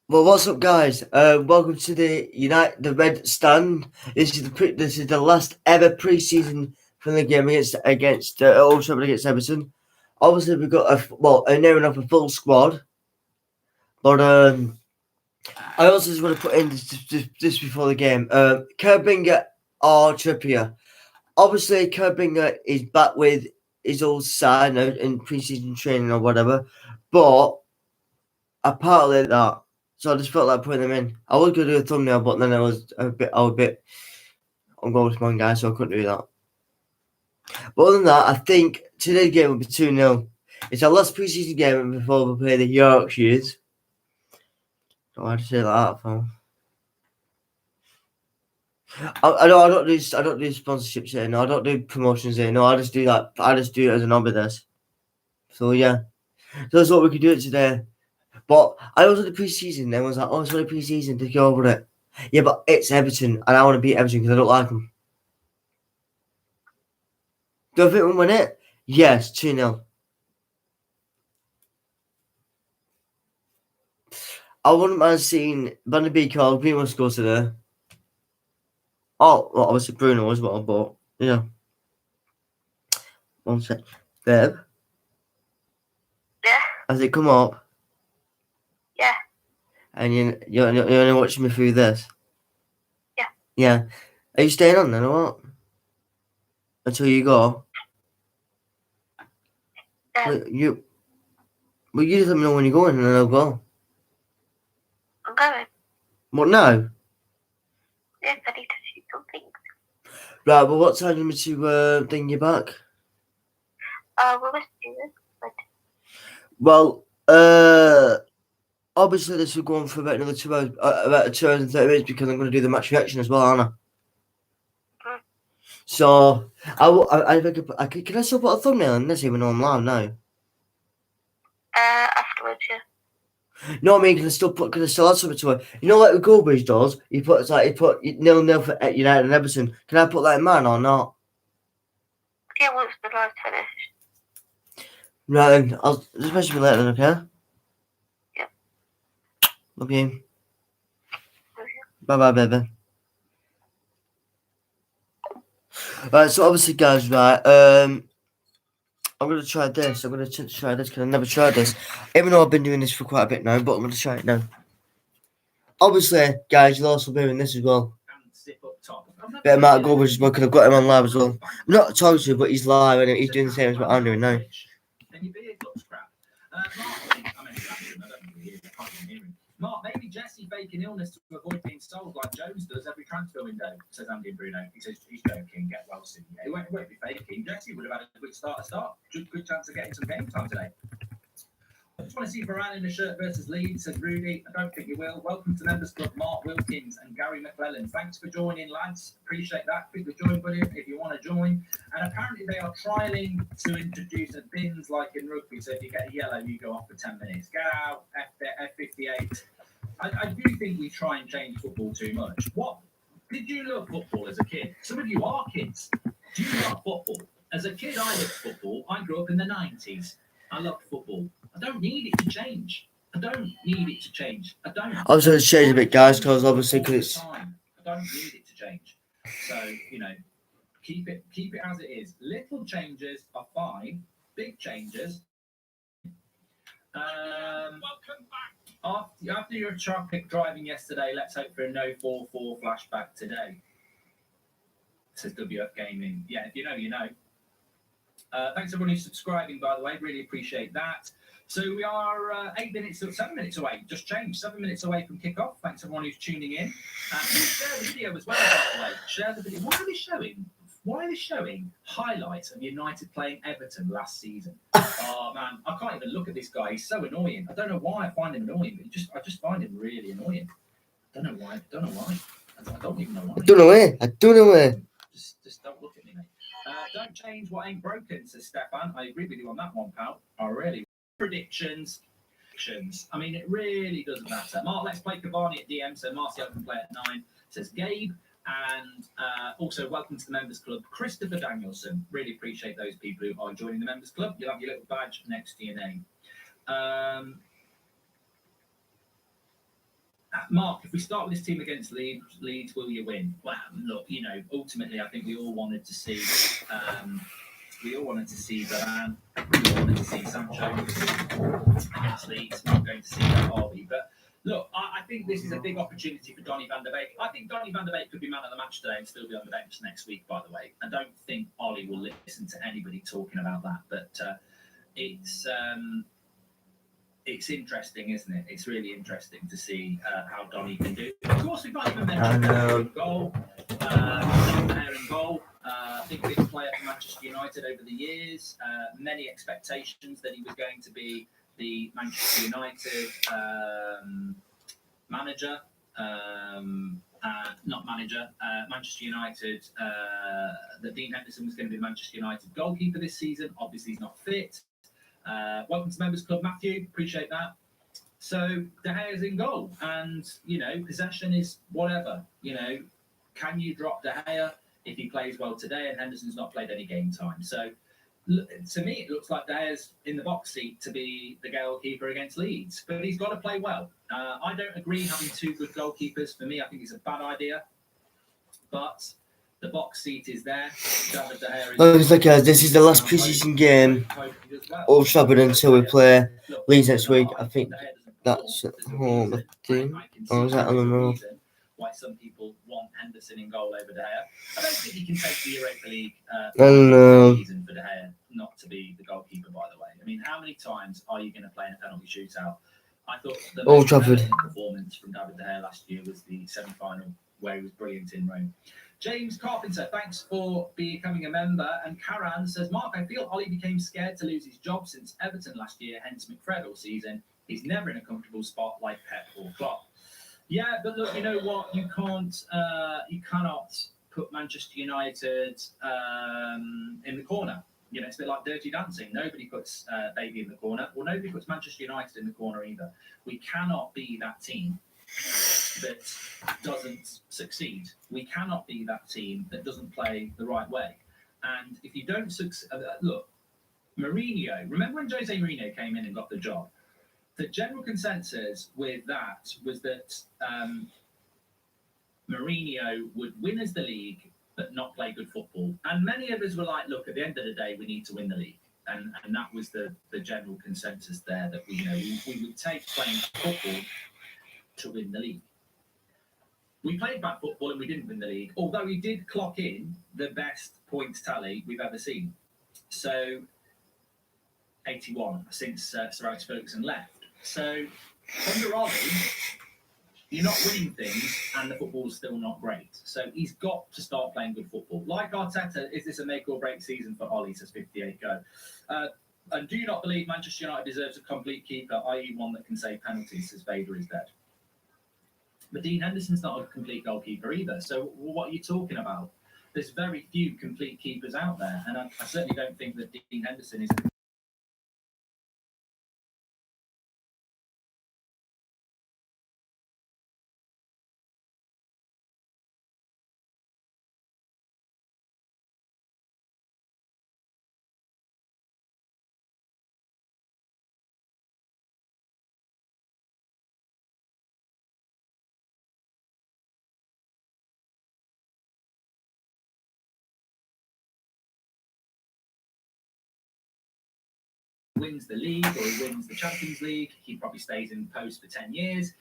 Well, what's up, guys? Welcome to the Red Stand. This is the last ever pre-season from the game against Old Trafford against Everton. Obviously, we've got a near enough a full squad, but I also just want to put in just before the game. Kerbinger or Trippier. Obviously, Kerbinger is back with his old side in pre-season training or whatever, but apparently that. So I just felt like putting them in. I was going to do a thumbnail, but then I was a bit on goal with one guy, so I couldn't do that. But other than that, I think today's game will be 2-0. It's our last pre-season game before we play the Yorkshires. Don't want to say that, fam. I don't do sponsorships here. No, I don't do promotions here. No, I just do it as an hobby. This. So yeah, so that's what we could do it today. But I also did pre-season. Everyone's like, "Oh, it's only pre-season. Take over it." Yeah, but it's Everton, and I want to beat Everton because I don't like them. Do I think we'll win it? Yes, 2-0. I wouldn't mind seeing Van der Beek or Bruno score today. Oh, well, obviously Bruno as well, but yeah. One sec. Babe? Yeah. Has it come up? Yeah. And you're only watching me through this? Yeah. Yeah. Are you staying on then or what? Until you go? Yeah. Well, you just let me know when you're going and then I'll go. I'm going. What now? Yes, I need to shoot something. Right, well, what time do you want me to bring you back? We'll just do this. Well, obviously this will go on for about another 2 hours, about 2 hours and 30 minutes because I'm going to do the match reaction as well, aren't I? Mm. So, can I still put a thumbnail in this even though I'm live now? Afterwards, yeah. No, I mean, can I still add something to it? You know, like the Goldbridge does, he put 0-0 for United and Everton. Can I put that in mine or not? Yeah, once the live's finished. Right then, I'll just message me later then, okay? Yeah. Love you. Bye-bye, baby. Right, so obviously, guys, right, I'm going to try this. I'm going to try this because I've never tried this. Even though I've been doing this for quite a bit now, but I'm going to try it now. Obviously, guys, you'll also be doing this as well. Bit of Mark Goldbridge as well because I've got him on live as well. I'm not talking to you, but he's live and he's doing the same as what I'm doing now. Mark, maybe Jesse faking illness to avoid being sold like Jones does every transfer window, says Andy and Bruno. He says he's joking, get well soon. Yeah, he won't be faking. Jesse would have had a good start. Good chance of getting some game time today. I just want to see Varane in a shirt versus Leeds, says Rudy. I don't think you will. Welcome to Members Club, Mark Wilkins and Gary McClellan. Thanks for joining, lads. Appreciate that. Click the join button if you want to join. And apparently they are trialling to introduce a bins like in rugby. So if you get a yellow, you go off for 10 minutes. Get out, F58. I do think we try and change football too much. What? Did you love football as a kid? Some of you are kids. Do you love football? As a kid, I loved football. I grew up in the 90s. I loved football. I don't need it to change. I don't need it to change. I was going to change a bit, guys, because obviously because I don't need it to change. So, keep it as it is. Little changes are fine. Big changes. Welcome back. After your traffic driving yesterday, let's hope for a no 4-4 flashback today. Says WF Gaming. Yeah, if you know, you know. Thanks everyone who's subscribing, by the way. Really appreciate that. So we are 7 minutes away. Just changed. 7 minutes away from kickoff. Thanks everyone who's tuning in. Please share the video as well, by the way. Share the video. Why are they showing highlights of United playing Everton last season? Oh man, I can't even look at this guy. He's so annoying. I don't know why I find him annoying, but I just find him really annoying. I don't know why. I don't even know why. I don't know why. Just don't look at me, mate. Don't change what ain't broken, says Stefan. I agree with you on that one, pal. I really. Predictions. I mean, it really doesn't matter. Mark, let's play Cavani at DM, so Martial can play at 9. Says Gabe. And also, welcome to the Members Club, Christopher Danielson. Really appreciate those people who are joining the Members Club. You'll have your little badge next to your name. Mark, if we start with this team against Leeds, will you win? Well, look, ultimately, I think we all wanted to see Varane. We all wanted to see Sancho against Leeds. Not going to see that, are we? But look, I think this is a big opportunity for Donny van de Beek. I think Donny van de Beek could be man of the match today and still be on the bench next week, by the way. I don't think Ollie will listen to anybody talking about that, but it's interesting, isn't it? It's really interesting to see how Donny can do. Of course, we've not even mentioned in goal. In goal. Big player for Manchester United over the years. Many expectations that he was going to be the Manchester United manager. Manchester United. That Dean Henderson was going to be the Manchester United goalkeeper this season. Obviously, he's not fit. Welcome to Members Club, Matthew. Appreciate that. So De Gea's in goal, and possession is whatever. Can you drop De Gea if he plays well today and Henderson's not played any game time? So to me, it looks like De Gea's in the box seat to be the goalkeeper against Leeds, but he's got to play well. I don't agree having two good goalkeepers. For me, I think it's a bad idea, but the box seat is there. Looks like this is the last pre-season game. Old Trafford until we play Leeds next week. I think that's at home. I think. Or is that on the road? Why some people want Henderson in goal over De Gea. I don't think he can take the Europa League season for De Gea not to be the goalkeeper, by the way. I mean, how many times are you going to play in a penalty shootout? I thought the Old Trafford performance from David De Gea last year was the semi-final where he was brilliant in Rome. James Carpenter, thanks for becoming a member. And Karan says, Mark, I feel Ollie became scared to lose his job since Everton last year, hence McFred all season. He's never in a comfortable spot like Pep or Klopp. Yeah, but look, you know what? You cannot put Manchester United in the corner. It's a bit like Dirty Dancing. Nobody puts Baby in the corner. Well, nobody puts Manchester United in the corner either. We cannot be that team that doesn't succeed. We cannot be that team that doesn't play the right way. And if you don't succeed, look, Mourinho, remember when Jose Mourinho came in and got the job? The general consensus with that was that Mourinho would win us the league but not play good football. And many of us were like, look, at the end of the day, we need to win the league. And that was the general consensus there, that we would take playing football to win the league. We played bad football and we didn't win the league, although he did clock in the best points tally we've ever seen. So 81 since Sir Alex Ferguson left. So under Ollie, you're not winning things and the football's still not great. So he's got to start playing good football. Like Arteta, is this a make or break season for Ollie, says 58 Go. And do you not believe Manchester United deserves a complete keeper, i.e. one that can save penalties, says Vader is dead? But Dean Henderson's not a complete goalkeeper either. So what are you talking about? There's very few complete keepers out there. And I certainly don't think that Dean Henderson is... wins the league or he wins the Champions League, he probably stays in post for 10 years.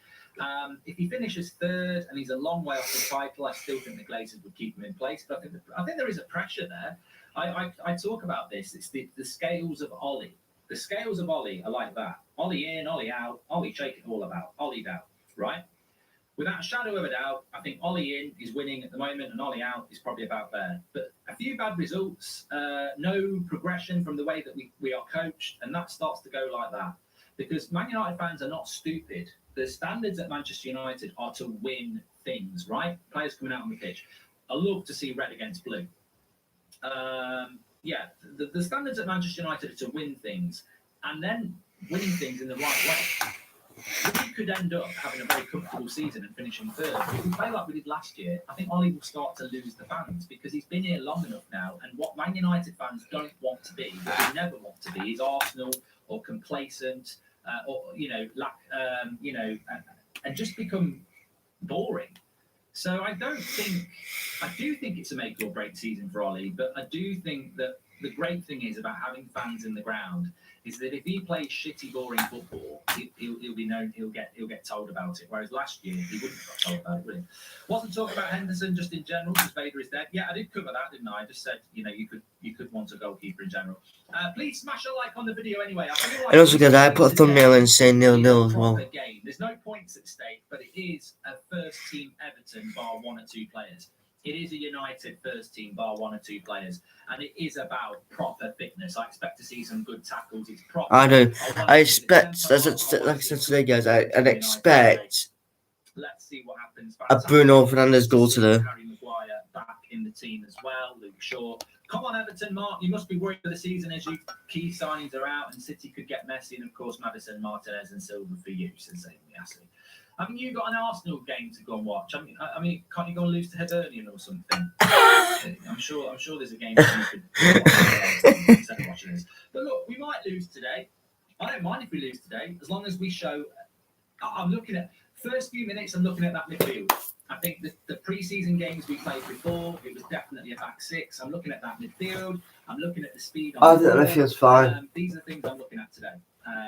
If he finishes third and he's a long way off the title, I still think the Glazers would keep him in place. But I think there is a pressure there. I talk about this. It's the scales of Ollie. The scales of Ollie are like that. Ollie in, Ollie out, Ollie shake it all about, Ollie down, right? Without a shadow of a doubt, I think Ollie in is winning at the moment and Ollie out is probably about there. But a few bad results, no progression from the way that we are coached, and that starts to go like that. Because Man United fans are not stupid. The standards at Manchester United are to win things, right? Players coming out on the pitch. I love to see red against blue. The standards at Manchester United are to win things, and then winning things in the right way. we could end up having a very comfortable season and finishing third. If we play like we did last year, I think Ollie will start to lose the fans because he's been here long enough now. And what Man United fans don't want to be, what they never want to be, is Arsenal or complacent, or and just become boring. So I do think it's a make or break season for Ollie, but I do think that the great thing is about having fans in the ground is that if he plays shitty, boring football, he'll be known. He'll get told about it. Whereas last year he wouldn't have got told about it, would he? Wasn't talking about Henderson just in general because Vader is dead. Yeah, I did cover that, didn't I? I just said you could want a goalkeeper in general. Please smash a like on the video anyway. I feel like And also, guys, I put a thumbnail in saying 0-0 as well. Game. There's no points at stake, but it is a first team Everton bar 1 or 2 players. It is a United first team bar 1 or 2 players, and it is about proper fitness. I expect to see some good tackles. It's proper. I know. I expect, like I said today, guys, I'd expect Let's see what happens. a Bruno Fernandes goal today. Harry Maguire back in the team as well. Luke Shaw. Come on, Everton, Mark. You must be worried for the season as your key signings are out, and City could get messy. And of course, Maddison, Martinez, and Silva for you, says Yassi. Haven't you got an Arsenal game to go and watch? I mean, can't you go and lose to Everton or something? I'm sure there's a game that you could watch instead of watching this. But look, we might lose today. I don't mind if we lose today, as long as we show. I'm looking at first few minutes. I'm looking at that midfield. I think the pre-season games we played before, it was definitely a back six. I'm looking at that midfield. I'm looking at the speed. I think that midfield's fine. These are things I'm looking at today.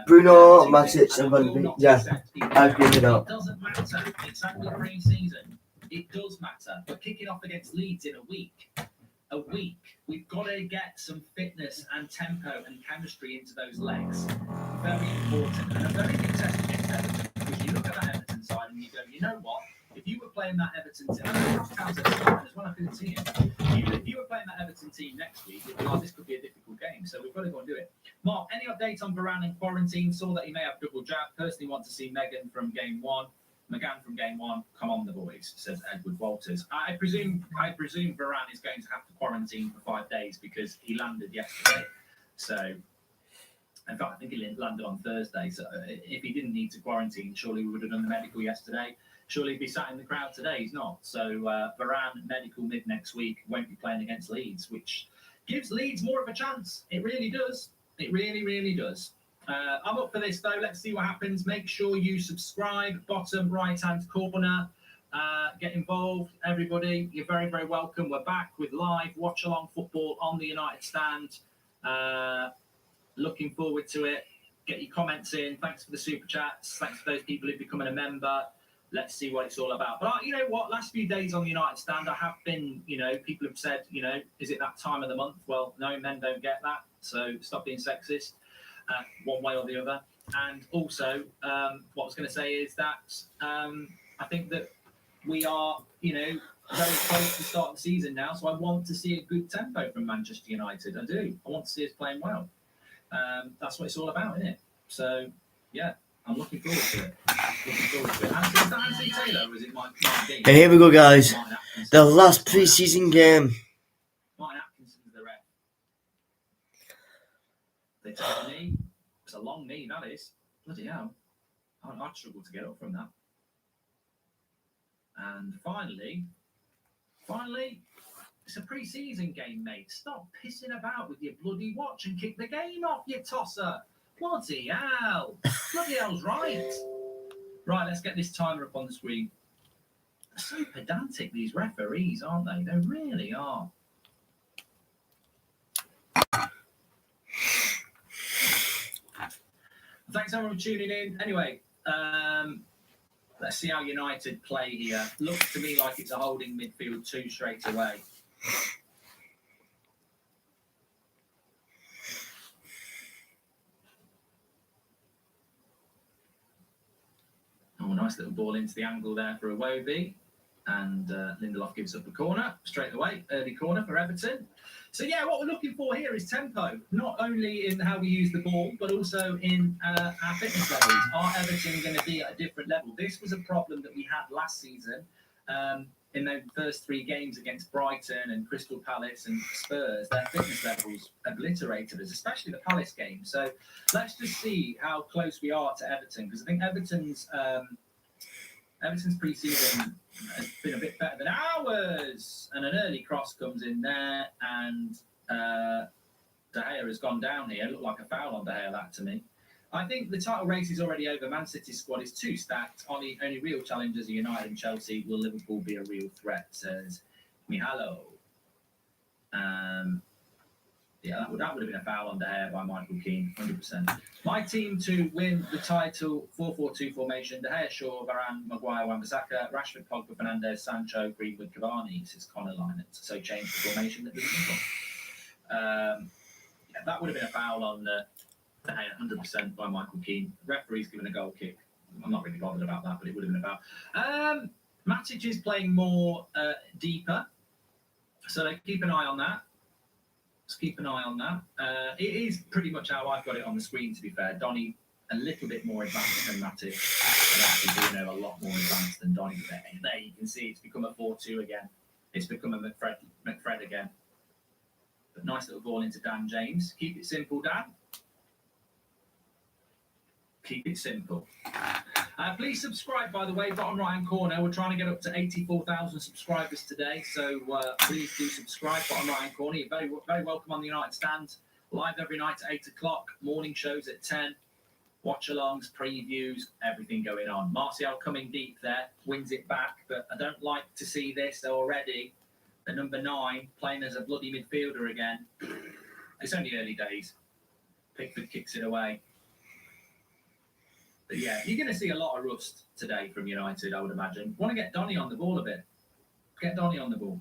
Bruno, Matic, and Van Dijk. Yeah, I agree with that. It doesn't matter. It's only pre-season. It does matter. But kicking off against Leeds in a week, we've got to get some fitness and tempo and chemistry into those legs. Very important. And a very big test against Everton. Because you look at that Everton side and you go, you know what? If you were playing that Everton team, as well, I couldn't see him. If you were playing that Everton team next week, you'd be like, this could be a difficult game. So we've got to go and do it. Mark, any updates on Varane in quarantine? Saw that he may have double jab. Personally, want to see McGann from game one. Come on, the boys, says Edward Walters. I presume Varane is going to have to quarantine for 5 days because he landed yesterday. So, in fact, I think he landed on Thursday. So, if he didn't need to quarantine, surely we would have done the medical yesterday. Surely he'd be sat in the crowd today. He's not. So, Varane, medical mid next week, won't be playing against Leeds, which gives Leeds more of a chance. It really does. It really, really does. I'm up for this, though. Let's see what happens. Make sure you subscribe. Bottom right-hand corner. Get involved, everybody. You're very, very welcome. We're back with live watch-along football on the United Stand. Looking forward to it. Get your comments in. Thanks for the super chats. Thanks for those people who've become a member. Let's see what it's all about. But you know what? Last few days on the United Stand, I have been, people have said, is it that time of the month? Well, no, men don't get that. So stop being sexist. One way or the other. And also, what I was going to say is that I think that we are, very close to the start of the season now. So I want to see a good tempo from Manchester United. I do. I want to see us playing well. That's what it's all about, isn't it? So, yeah, I'm looking forward to it. And Anthony Taylor, or is it Mike Dean? And here we go, guys. The last pre-season game. Martin Atkinson's the ref. They take a knee. It's a long knee, that is. Bloody hell. I'd struggle to get up from that. And finally, it's a pre-season game, mate. Stop pissing about with your bloody watch and kick the game off, you tosser. Bloody hell. Bloody hell's right. Right, let's get this timer up on the screen. They're so pedantic, these referees, aren't they? They really are. Thanks everyone for tuning in. Anyway, let's see how United play here. Looks to me like it's a holding midfield 2 straight away. Oh, nice little ball into the angle there for Iwobi. And Lindelof gives up a corner straight away. Early corner for Everton. So, yeah, what we're looking for here is tempo, not only in how we use the ball, but also in our fitness levels. Are Everton going to be at a different level? This was a problem that we had last season. in their first 3 games against Brighton and Crystal Palace and Spurs, their fitness levels obliterated us, especially the Palace game. So let's just see how close we are to Everton, because I think Everton's pre-season has been a bit better than ours. And an early cross comes in there, and De Gea has gone down here. It looked like a foul on De Gea, that to me. I think the title race is already over. Man City's squad is too stacked. Only real challengers are United and Chelsea. Will Liverpool be a real threat, says Mihalo. Yeah, that would have been a foul on De Gea by Michael Keane, 100%. My team to win the title, 4-4-2 formation, De Gea, Shaw, Varane, Maguire, Wan-Bissaka, Rashford, Pogba, Fernandes, Sancho, Greenwood, Cavani, says Connor Lynott. So change the formation that doesn't yeah, that would have been a foul on De Gea, 100% by Michael Keane. Referee's given a goal kick. I'm not really bothered about that, but it would have been a foul. Matic is playing more deeper, so keep an eye on that. Let's keep an eye on that. It is pretty much how I've got it on the screen, to be fair. Donny, a little bit more advanced than Matic. But actually, a lot more advanced than Donny. There you can see it's become a 4-2 again. It's become a McFred again. But nice little ball into Dan James. Keep it simple, Dan. Keep it simple. Please subscribe, by the way, bottom right-hand corner. We're trying to get up to 84,000 subscribers today, so please do subscribe, bottom right-hand corner. You're very, very welcome on the United Stand. Live every night at 8 o'clock, morning shows at 10, watch-alongs, previews, everything going on. Martial coming deep there, wins it back, but I don't like to see this already. The number 9 playing as a bloody midfielder again. It's only early days. Pickford kicks it away. But yeah, you're going to see a lot of rust today from United, I would imagine. Want to get Donny on the ball a bit. Get Donny on the ball.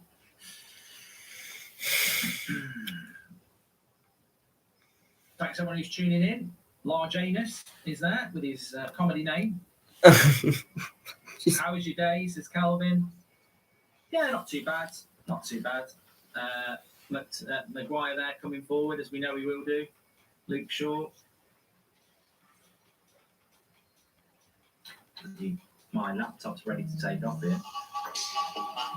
Thanks everyone who's tuning in. Large Anus is there with his comedy name. How was your day, says Calvin? Yeah, not too bad. Not too bad. Maguire there coming forward, as we know he will do. Luke Shaw. My laptop's ready to take off here. I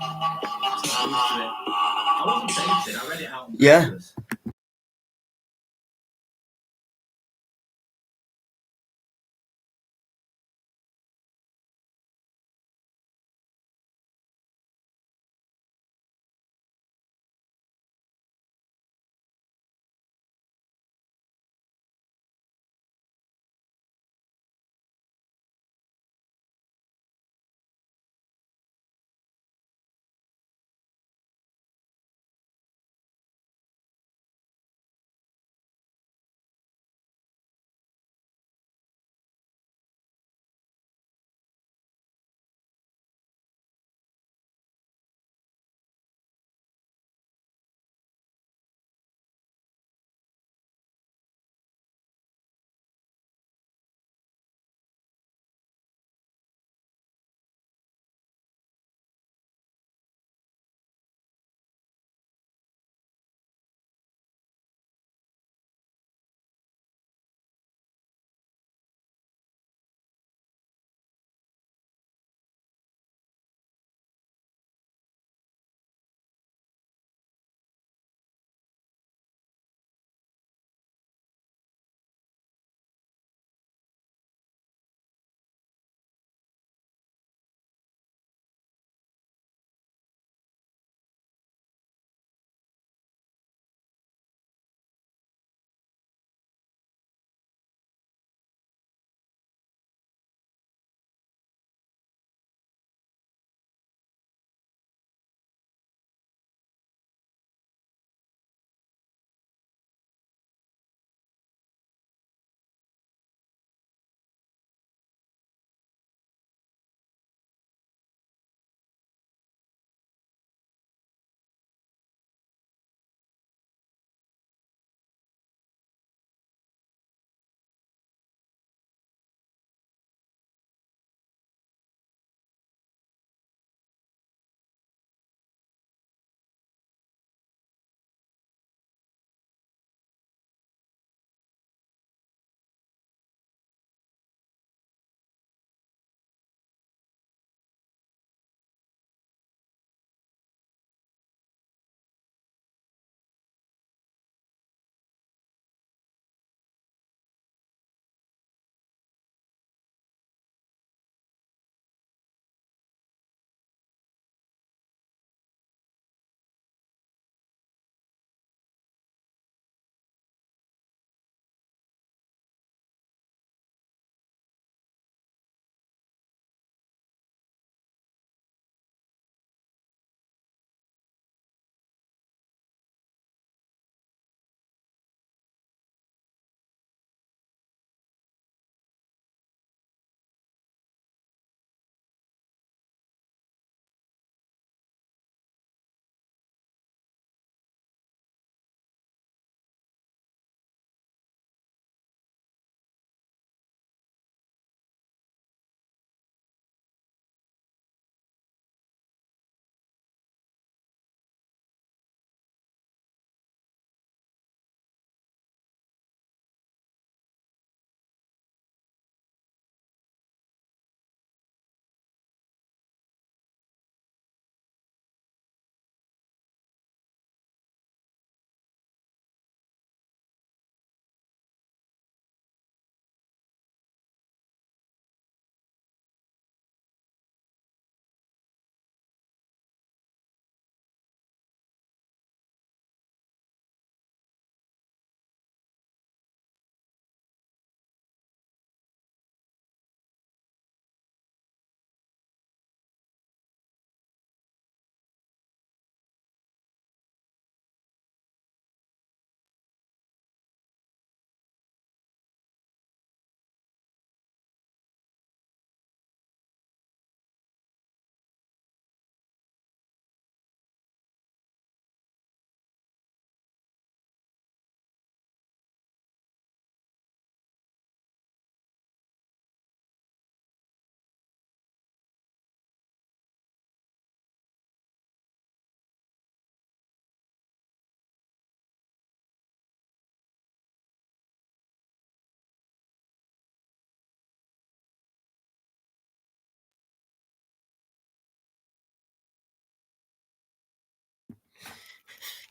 wasn't dating, I read it out on purpose.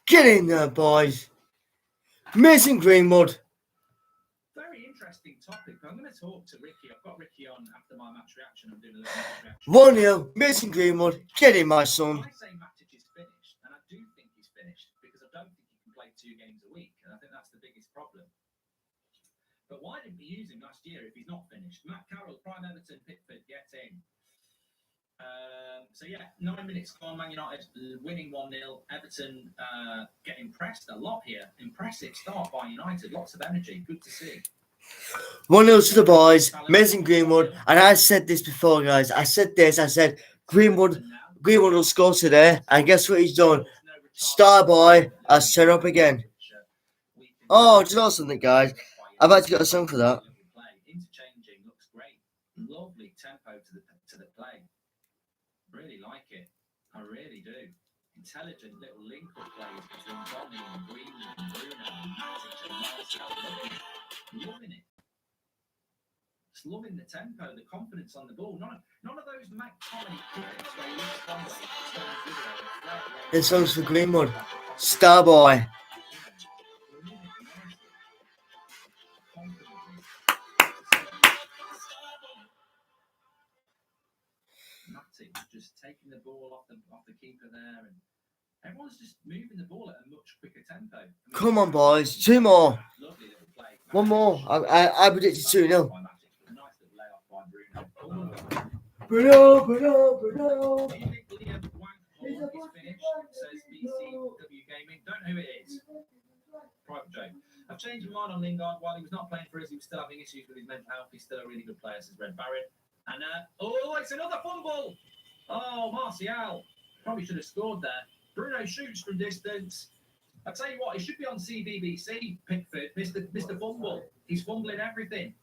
Get in there, boys. Mason Greenwood. Very interesting topic. I'm going to talk to Ricky. I've got Ricky on after my match reaction. I'm doing a little match reaction. 1-0. Mason Greenwood. Get in, my son. I say Matic is finished, and I do think he's finished because I don't think he can play 2 games a week, and I think that's the biggest problem. But why didn't we use him last year if he's not finished? Matt Carroll, Prime Everton, Pickford, get in. So yeah, 9 minutes gone. Man United winning 1-0. Everton getting pressed a lot here. Impressive start by United. Lots of energy. Good to see. 1-0 to the boys. Mason Greenwood. And I said this before, guys. I said Greenwood will score today. And guess what he's done? Starboy has turned up again. Oh, do you know something, guys? I've actually got a song for that. Interchanging looks great. Lovely tempo to the play. Really like it. I really do. Intelligent little link-up plays between Donny and Greenwood and Bruno and Matic and Marcel. Loving it. Just loving the tempo, the confidence on the ball. None of those McTominay kicks where he looks one way, turns the other way. This song's for Greenwood. Starboy. Matic just taking the ball off the keeper there, and everyone's just moving the ball at a much quicker tempo. I mean, Come on, boys. 2 more. Lovely little play. 1 more. I predicted 2-0. Nice little layoff by Bruno. Bruno. Do you think Liam Wankhorn is finished? Says BCW Gaming. Don't know who it is. Private joke. I've changed my mind on Lingard. While he was not playing for us, he was still having issues with his mental health. He's still a really good player, says Red Baron. And it's another fumble. Oh, Martial probably should have scored there. Bruno shoots from distance. I tell you what, he should be on CBBC. Pickford, Mr. Fumble. He's fumbling everything.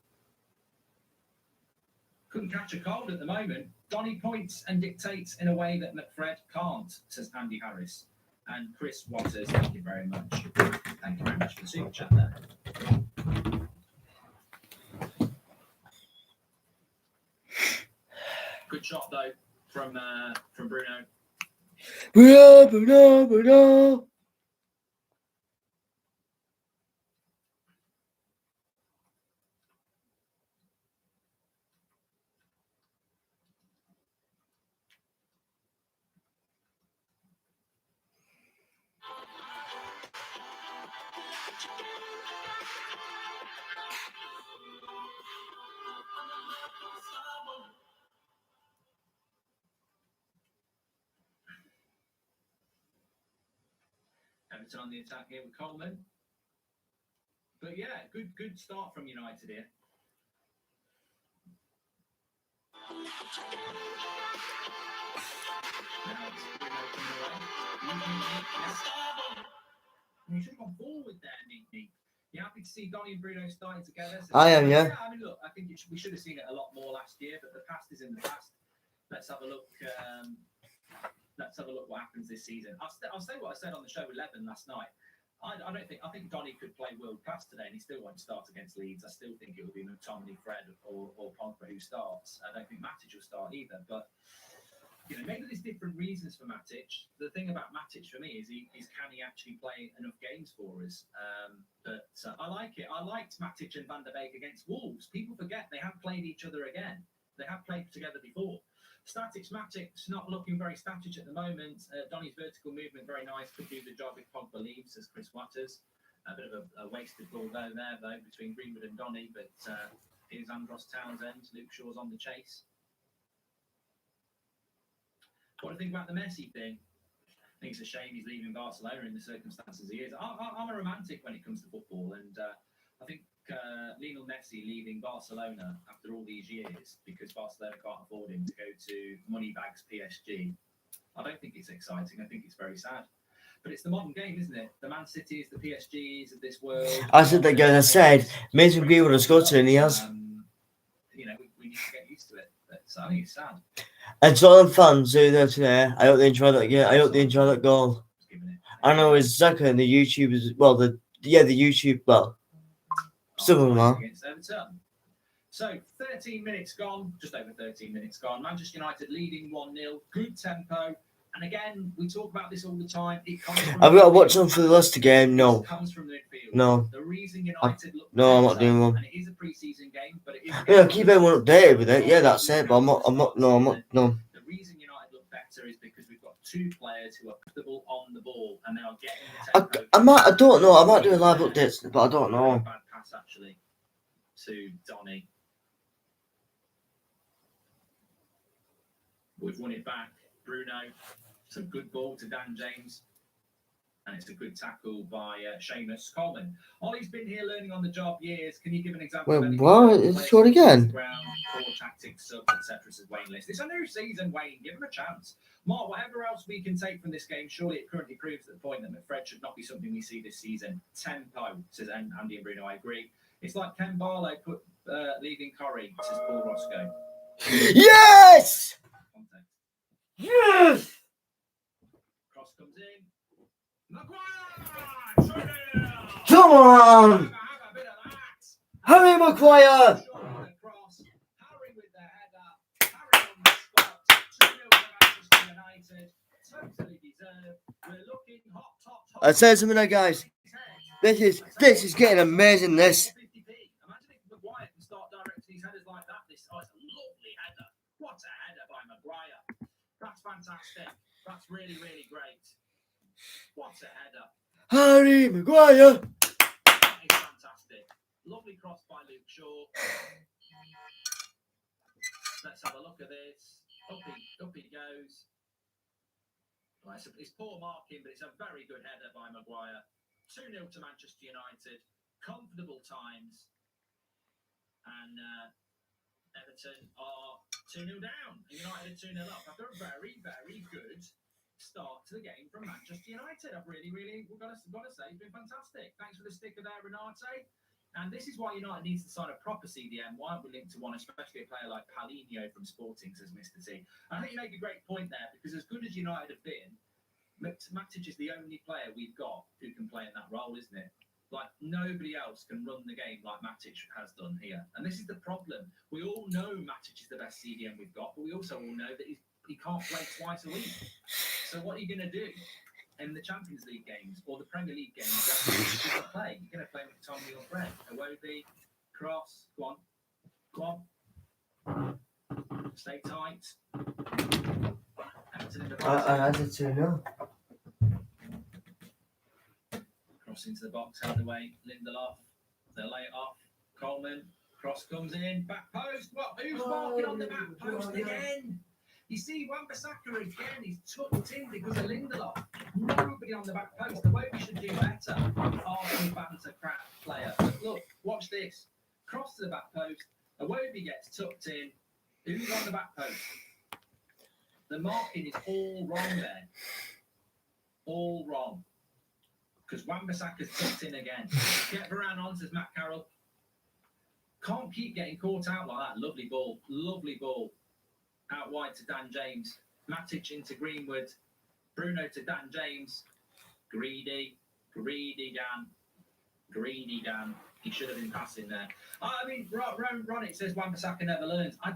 Couldn't catch a cold at the moment. Donny points and dictates in a way that McFred can't, says Andy Harris. And Chris Waters, thank you very much. Thank you very much for the super chat there. Good shot though from Bruno. Bruno. Everton on the attack here with Coleman. But yeah, good start from United here. Now it's Bruno coming away. You should have gone forward there, Nick. You happy to see Donny and Bruno starting together? I am, yeah. I mean, look, I think we should have seen it a lot more last year, but the past is in the past. Let's have a look. Let's have a look what happens this season. I'll say what I said on the show 11 last night. I think Donny could play world class today, and he still won't start against Leeds. I still think it will be McTominay, Fred, or Pogba who starts. I don't think Matic will start either. But maybe there's different reasons for Matic. The thing about Matic for me is can he actually play enough games for us? But I like it. I liked Matic and Van der Beek against Wolves. People forget they have played each other again. They have played together before. Matic's not looking very static at the moment. Donny's vertical movement, very nice. Could do the job if Pogba leaves, says Chris Waters. A bit of a wasted ball there, though, between Greenwood and Donny. But here's Andros Townsend. Luke Shaw's on the chase. What do you think about the Messi thing? I think it's a shame he's leaving Barcelona in the circumstances he is. I'm a romantic when it comes to football, and I think Lionel Messi leaving Barcelona after all these years because Barcelona can't afford him to go to Moneybags PSG. I don't think it's exciting. I think it's very sad. But it's the modern game, isn't it? The Man Cities, the PSGs of this world. I said that, guys. I said Mason Greenwood has scored today, and he has. We need to get used to it. But I think it's sad. And to all the fans who are there today, I hope they enjoy that. Yeah, I hope they enjoy that goal. I know it's Zaka and the YouTubers. Well, the YouTube. Well, some of them are. So 13 minutes gone, just over 13 minutes gone. Manchester United leading 1-0. Good tempo. And again, we talk about this all the time. It comes from I've got to watch on for the Leicester game. No. It comes from the midfield. No. The reason United look No, I'm not better, doing one. and it is a pre-season game, but it is. Yeah, keep everyone updated with it. Yeah, that's it. But I'm not. No. The reason United look better is because we've got two players who are comfortable on the ball and they are getting the tempo. I don't know. I might do a live updates, but I don't know. Bad pass actually to Donny. We've won it back. Bruno. It's a good ball to Dan James. And it's a good tackle by Seamus Coleman. Ollie's been here learning on the job years. Can you give an example of anything? What? It's short again. Ground, core tactics, subs, etc. Says Wayne List. It's a new season, Wayne. Give him a chance. Mark, whatever else we can take from this game, surely it currently proves the point that Fred should not be something we see this season. Tempo, says Andy and Bruno. I agree. It's like Ken Barlow put leaving Corrie, says Paul Roscoe. Yes! Yes! Cross comes in. Maguire! Come on! Have a bit of that. Harry Maguire! Harry with the header. Harry on the spot. 2-0 to Manchester United. Totally deserved. We're looking top. I said something there, guys. This is getting amazing. This. Imagine if Maguire can start directing his headers like that. It's a lovely header. What a header by Maguire. That's fantastic. That's really, really great. What a header. Harry Maguire. That is fantastic. Lovely cross by Luke Shaw. Let's have a look at this. Up he goes. Well, it's poor marking, but it's a very good header by Maguire. 2-0 to Manchester United. Comfortable times. And Everton are 2-0 down. United are 2-0 up. After a very, very good start to the game from Manchester United. I've really, we've got to say, it's been fantastic. Thanks for the sticker there, Renate. And this is why United needs to sign a proper CDM. Why aren't we linked to one, especially a player like Paulinho from Sporting, says Mr. T. I think you make a great point there, because as good as United have been, Matic is the only player we've got who can play in that role, isn't it? Like, nobody else can run the game like Matic has done here. And this is the problem. We all know Matic is the best CDM we've got, but we also all know that he can't play twice a week. So what are you going to do in the Champions League games or the Premier League games? You're going to play. You're going to play with Tommy or Fred. Iwobi, cross, go on. Stay tight. I had it to know. Cross into the box, out of the way. Lindelof. They lay it off. Coleman. Cross comes in. Back post. What? Who's walking on the back post again? You see, Wan-Bissaka again, he's tucked in because of Lindelof. Nobody on the back post. The way we should do better. Arsenal banter crap player. But look, watch this. Cross to the back post. Iwobi gets tucked in. Who's on the back post? The marking is all wrong there. All wrong. Because Wan-Bissaka's tucked in again. Get Varane on, says Matt Carroll. Can't keep getting caught out like that. Lovely ball. Lovely ball. Out wide to Dan James. Matic into Greenwood. Bruno to Dan James. Greedy Dan. He should have been passing there. I mean, Ron, it says Wan-Bissaka never learns. I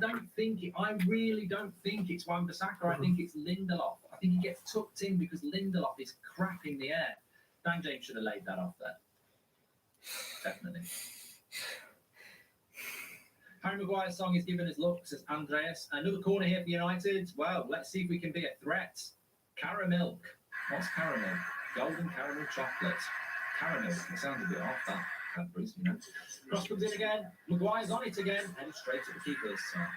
really don't think it's Wan-Bissaka. I think it's Lindelof. I think he gets tucked in because Lindelof is crap in the air. Dan James should have laid that off there. Definitely. Harry Maguire's song is giving us looks, says Andreas. Another corner here for United. Well, let's see if we can be a threat. Caramel. What's caramel? Golden caramel chocolate. Caramel. It sounds a bit off that Bruce, you know. Cross comes in again. Maguire's on it again. Headed straight to the keeper this time.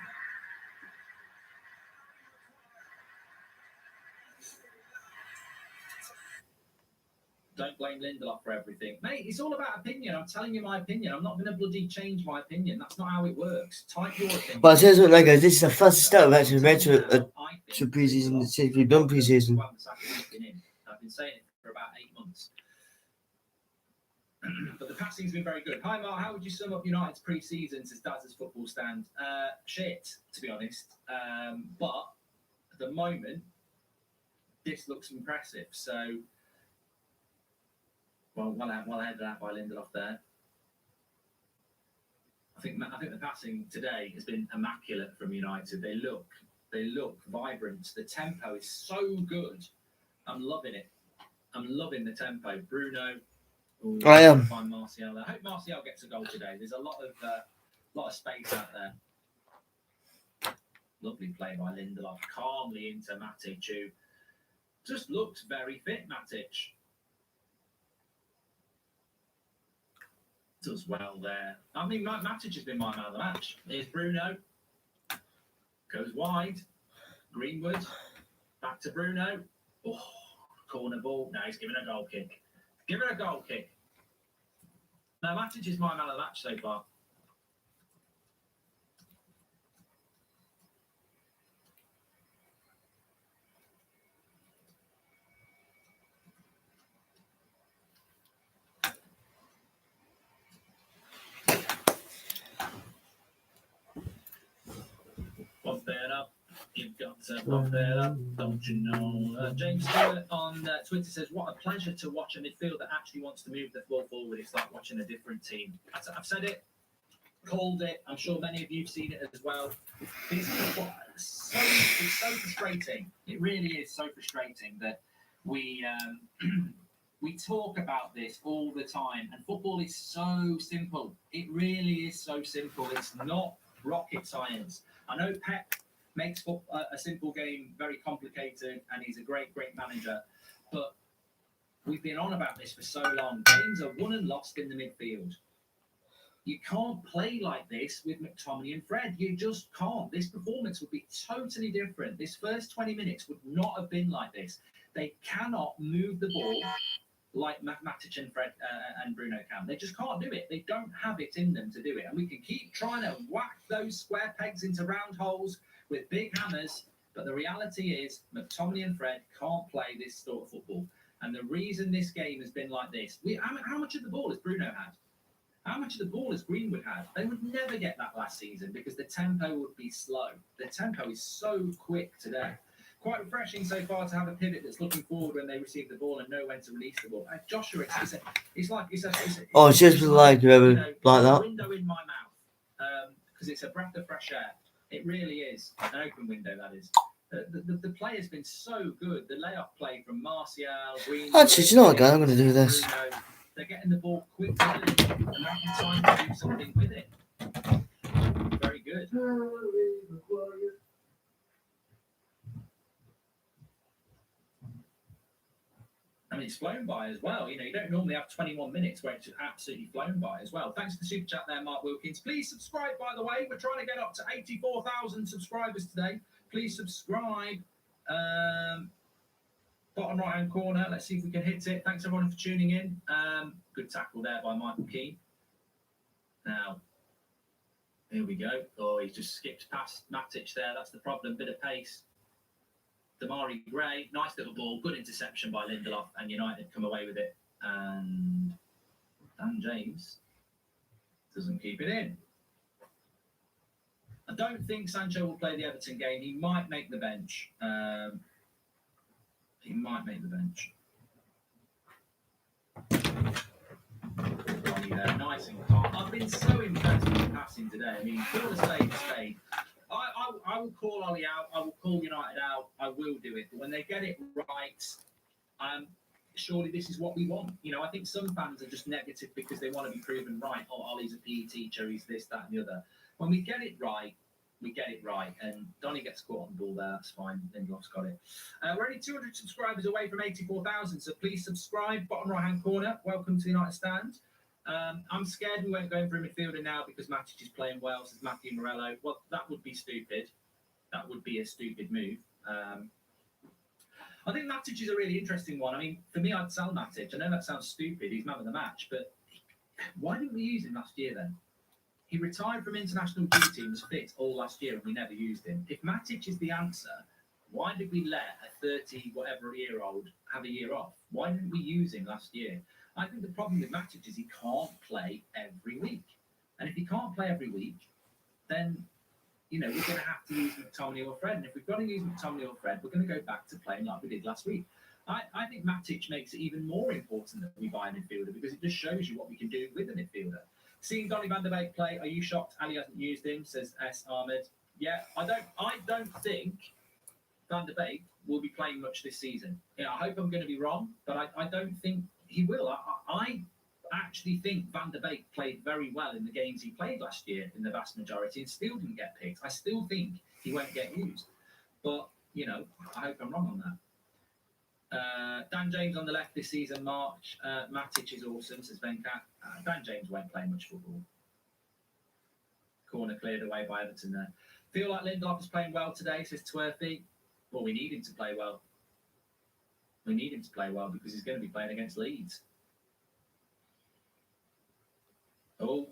Don't blame Lindelof for everything. Mate, it's all about opinion. I'm telling you my opinion. I'm not going to bloody change my opinion. That's not how it works. Type your opinion. But I tell you what, guys, this is the first start we've actually made to pre-season since we've done pre-season. I've been saying it for about 8 months. But the passing's been very good. Hi, Mark. How would you sum up United's pre-season since Daz's football stand? Shit, to be honest. But at the moment, this looks impressive. So, well ahead of that by Lindelof there. I think the passing today has been immaculate from United. They look They look vibrant. The tempo is so good. I'm loving it. I'm loving the tempo. Bruno. Ooh, I am. Find Martial. I hope Martial gets a goal today. There's a lot of space out there. Lovely play by Lindelof. Calmly into Matic, who just looks very fit. Matic does well there. I mean, Matic has been my man of the match. Here's Bruno. Goes wide. Greenwood. Back to Bruno. Oh, corner ball. Now he's giving a goal kick. Give it a goal kick. Now, Matic is my man of the match so far. Bump it up. You've got to bump it up, don't you know? James Stewart on Twitter says, what a pleasure to watch a midfield that actually wants to move the ball forward. It's like watching a different team. I've said it, called it. I'm sure many of you have seen it as well. It's so frustrating. It really is so frustrating that we we talk about this all the time. And football is so simple. It really is so simple. It's not rocket science. I know Pep makes a simple game very complicated, and he's a great manager. But we've been on about this for so long. Games are won and lost in the midfield. You can't play like this with McTominay and Fred. You just can't. This performance would be totally different. This first 20 minutes would not have been like this. They cannot move the ball like Matic and Fred and Bruno can. They just can't do it. They don't have it in them to do it. And we can keep trying to whack those square pegs into round holes with big hammers. But the reality is McTominay and Fred can't play this sort of football. And the reason this game has been like this, how much of the ball has Bruno had? How much of the ball has Greenwood had? They would never get that last season because the tempo would be slow. The tempo is so quick today. Quite refreshing so far to have a pivot that's looking forward when they receive the ball and know when to release the ball. Joshua, it's just like you ever like that. Window in my mouth because it's a breath of fresh air. It really is an open window. That is. The play has been so good. The layoff play from Martial, Greenwood. Actually, do you know what, guys? I'm going to do this. Bruno, they're getting the ball quickly and having time to do something with it. Very good. I mean, it's flown by as well. You know, you don't normally have 21 minutes where it's just absolutely flown by as well. Thanks for the super chat there, Mark Wilkins. Please subscribe, by the way. We're trying to get up to 84,000 subscribers today. Please subscribe. Bottom right-hand corner. Let's see if we can hit it. Thanks, everyone, for tuning in. Good tackle there by Michael Keane. Now, here we go. Oh, he just skipped past Matic there. That's the problem. Bit of pace. Damari Gray, nice little ball, good interception by Lindelof, and United come away with it. And Dan James doesn't keep it in. I don't think Sancho will play the Everton game. He might make the bench. He might make the bench. There, nice and calm. I've been so impressed with the passing today. I mean, call a spade a spade. I will call Ollie out. I will call United out. I will do it. But when they get it right, surely this is what we want. You know, I think some fans are just negative because they want to be proven right. Oh, Ollie's a PE teacher. He's this, that, and the other. When we get it right, we get it right. And Donny gets caught on the ball there. That's fine. Lindelof's got it. We're only 200 subscribers away from 84,000. So please subscribe. Bottom right-hand corner. Welcome to the United Stand. I'm scared we won't go in for a midfielder now because Matic is playing well, says Matthew Morello. Well, that would be stupid. That would be a stupid move. I think Matic is a really interesting one. I mean, for me, I'd sell Matic. I know that sounds stupid. He's man of the match. But why didn't we use him last year then? He retired from international duty and was fit all last year and we never used him. If Matic is the answer, why did we let a 30-whatever-year-old have a year off? Why didn't we use him last year? I think the problem with Matic is he can't play every week. And if he can't play every week, then, you know, we're going to have to use McTominay or Fred. And if we've got to use McTominay or Fred, we're going to go back to playing like we did last week. I think Matic makes it even more important that we buy a midfielder because it just shows you what we can do with a midfielder. Seeing Donny van der Beek play, are you shocked Ali hasn't used him, says S. Ahmed. Yeah, I don't think Van der Beek will be playing much this season. Yeah, I hope I'm going to be wrong, but I don't think he will. I actually think Van der Beek played very well in the games he played last year in the vast majority and still didn't get picked. I still think he won't get used. But, I hope I'm wrong on that. Dan James on the left this season, March. Matic is awesome, says Venkat. Dan James won't play much football. Corner cleared away by Everton there. Feel like Lindelof is playing well today, says Twerthy. Well, we need him to play well. We need him to play well because he's going to be playing against Leeds. Oh.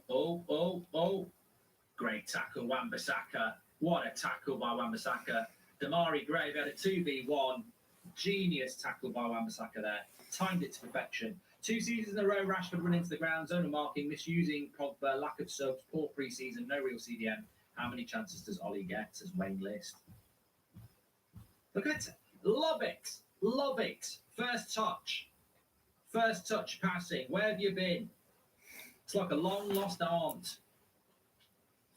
Great tackle, Wan-Bissaka. What a tackle by Wan-Bissaka. Damari Gray had a 2v1. Genius tackle by Wan-Bissaka there. Timed it to perfection. 2 seasons in a row, Rashford went into the ground, zonal marking, misusing Pogba, lack of subs, poor pre-season, no real CDM. How many chances does Ollie get? Says Wayne List. Look at it. Love it. Love it. First touch passing. Where have you been? It's like a long-lost aunt.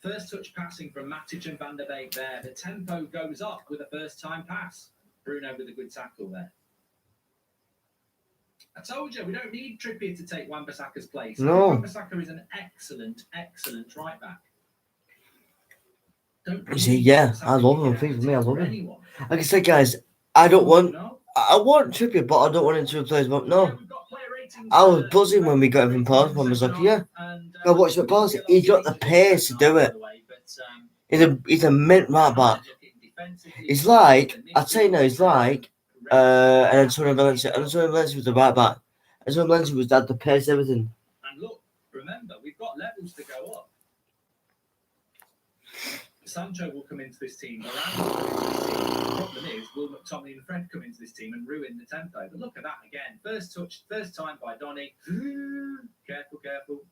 First touch passing from Matic and Van der Beek there. The tempo goes up with a first-time pass. Bruno with a good tackle there. I told you, we don't need Trippier to take Wan-Bissaka's place. No. Wan-Bissaka is an excellent right back. You see, yeah, I love him. I think for me, I love him. Like I said, guys, I want Trippier, but I don't want him to replace him. No. I was buzzing when we got him from Palace. I was like, yeah, go watch the Palace. He's got the pace to do it. He's a mint right back. He's like, I'd say now, he's like, and Antonio Valencia. Antonio Valencia was the right back. Antonio Valencia was had the pace, everything. And look, remember, we've got levels to go up. Sancho will come into this team. The problem is, will McTominay and Fred come into this team and ruin the tempo? But look at that again. First touch, first time by Donny. Careful.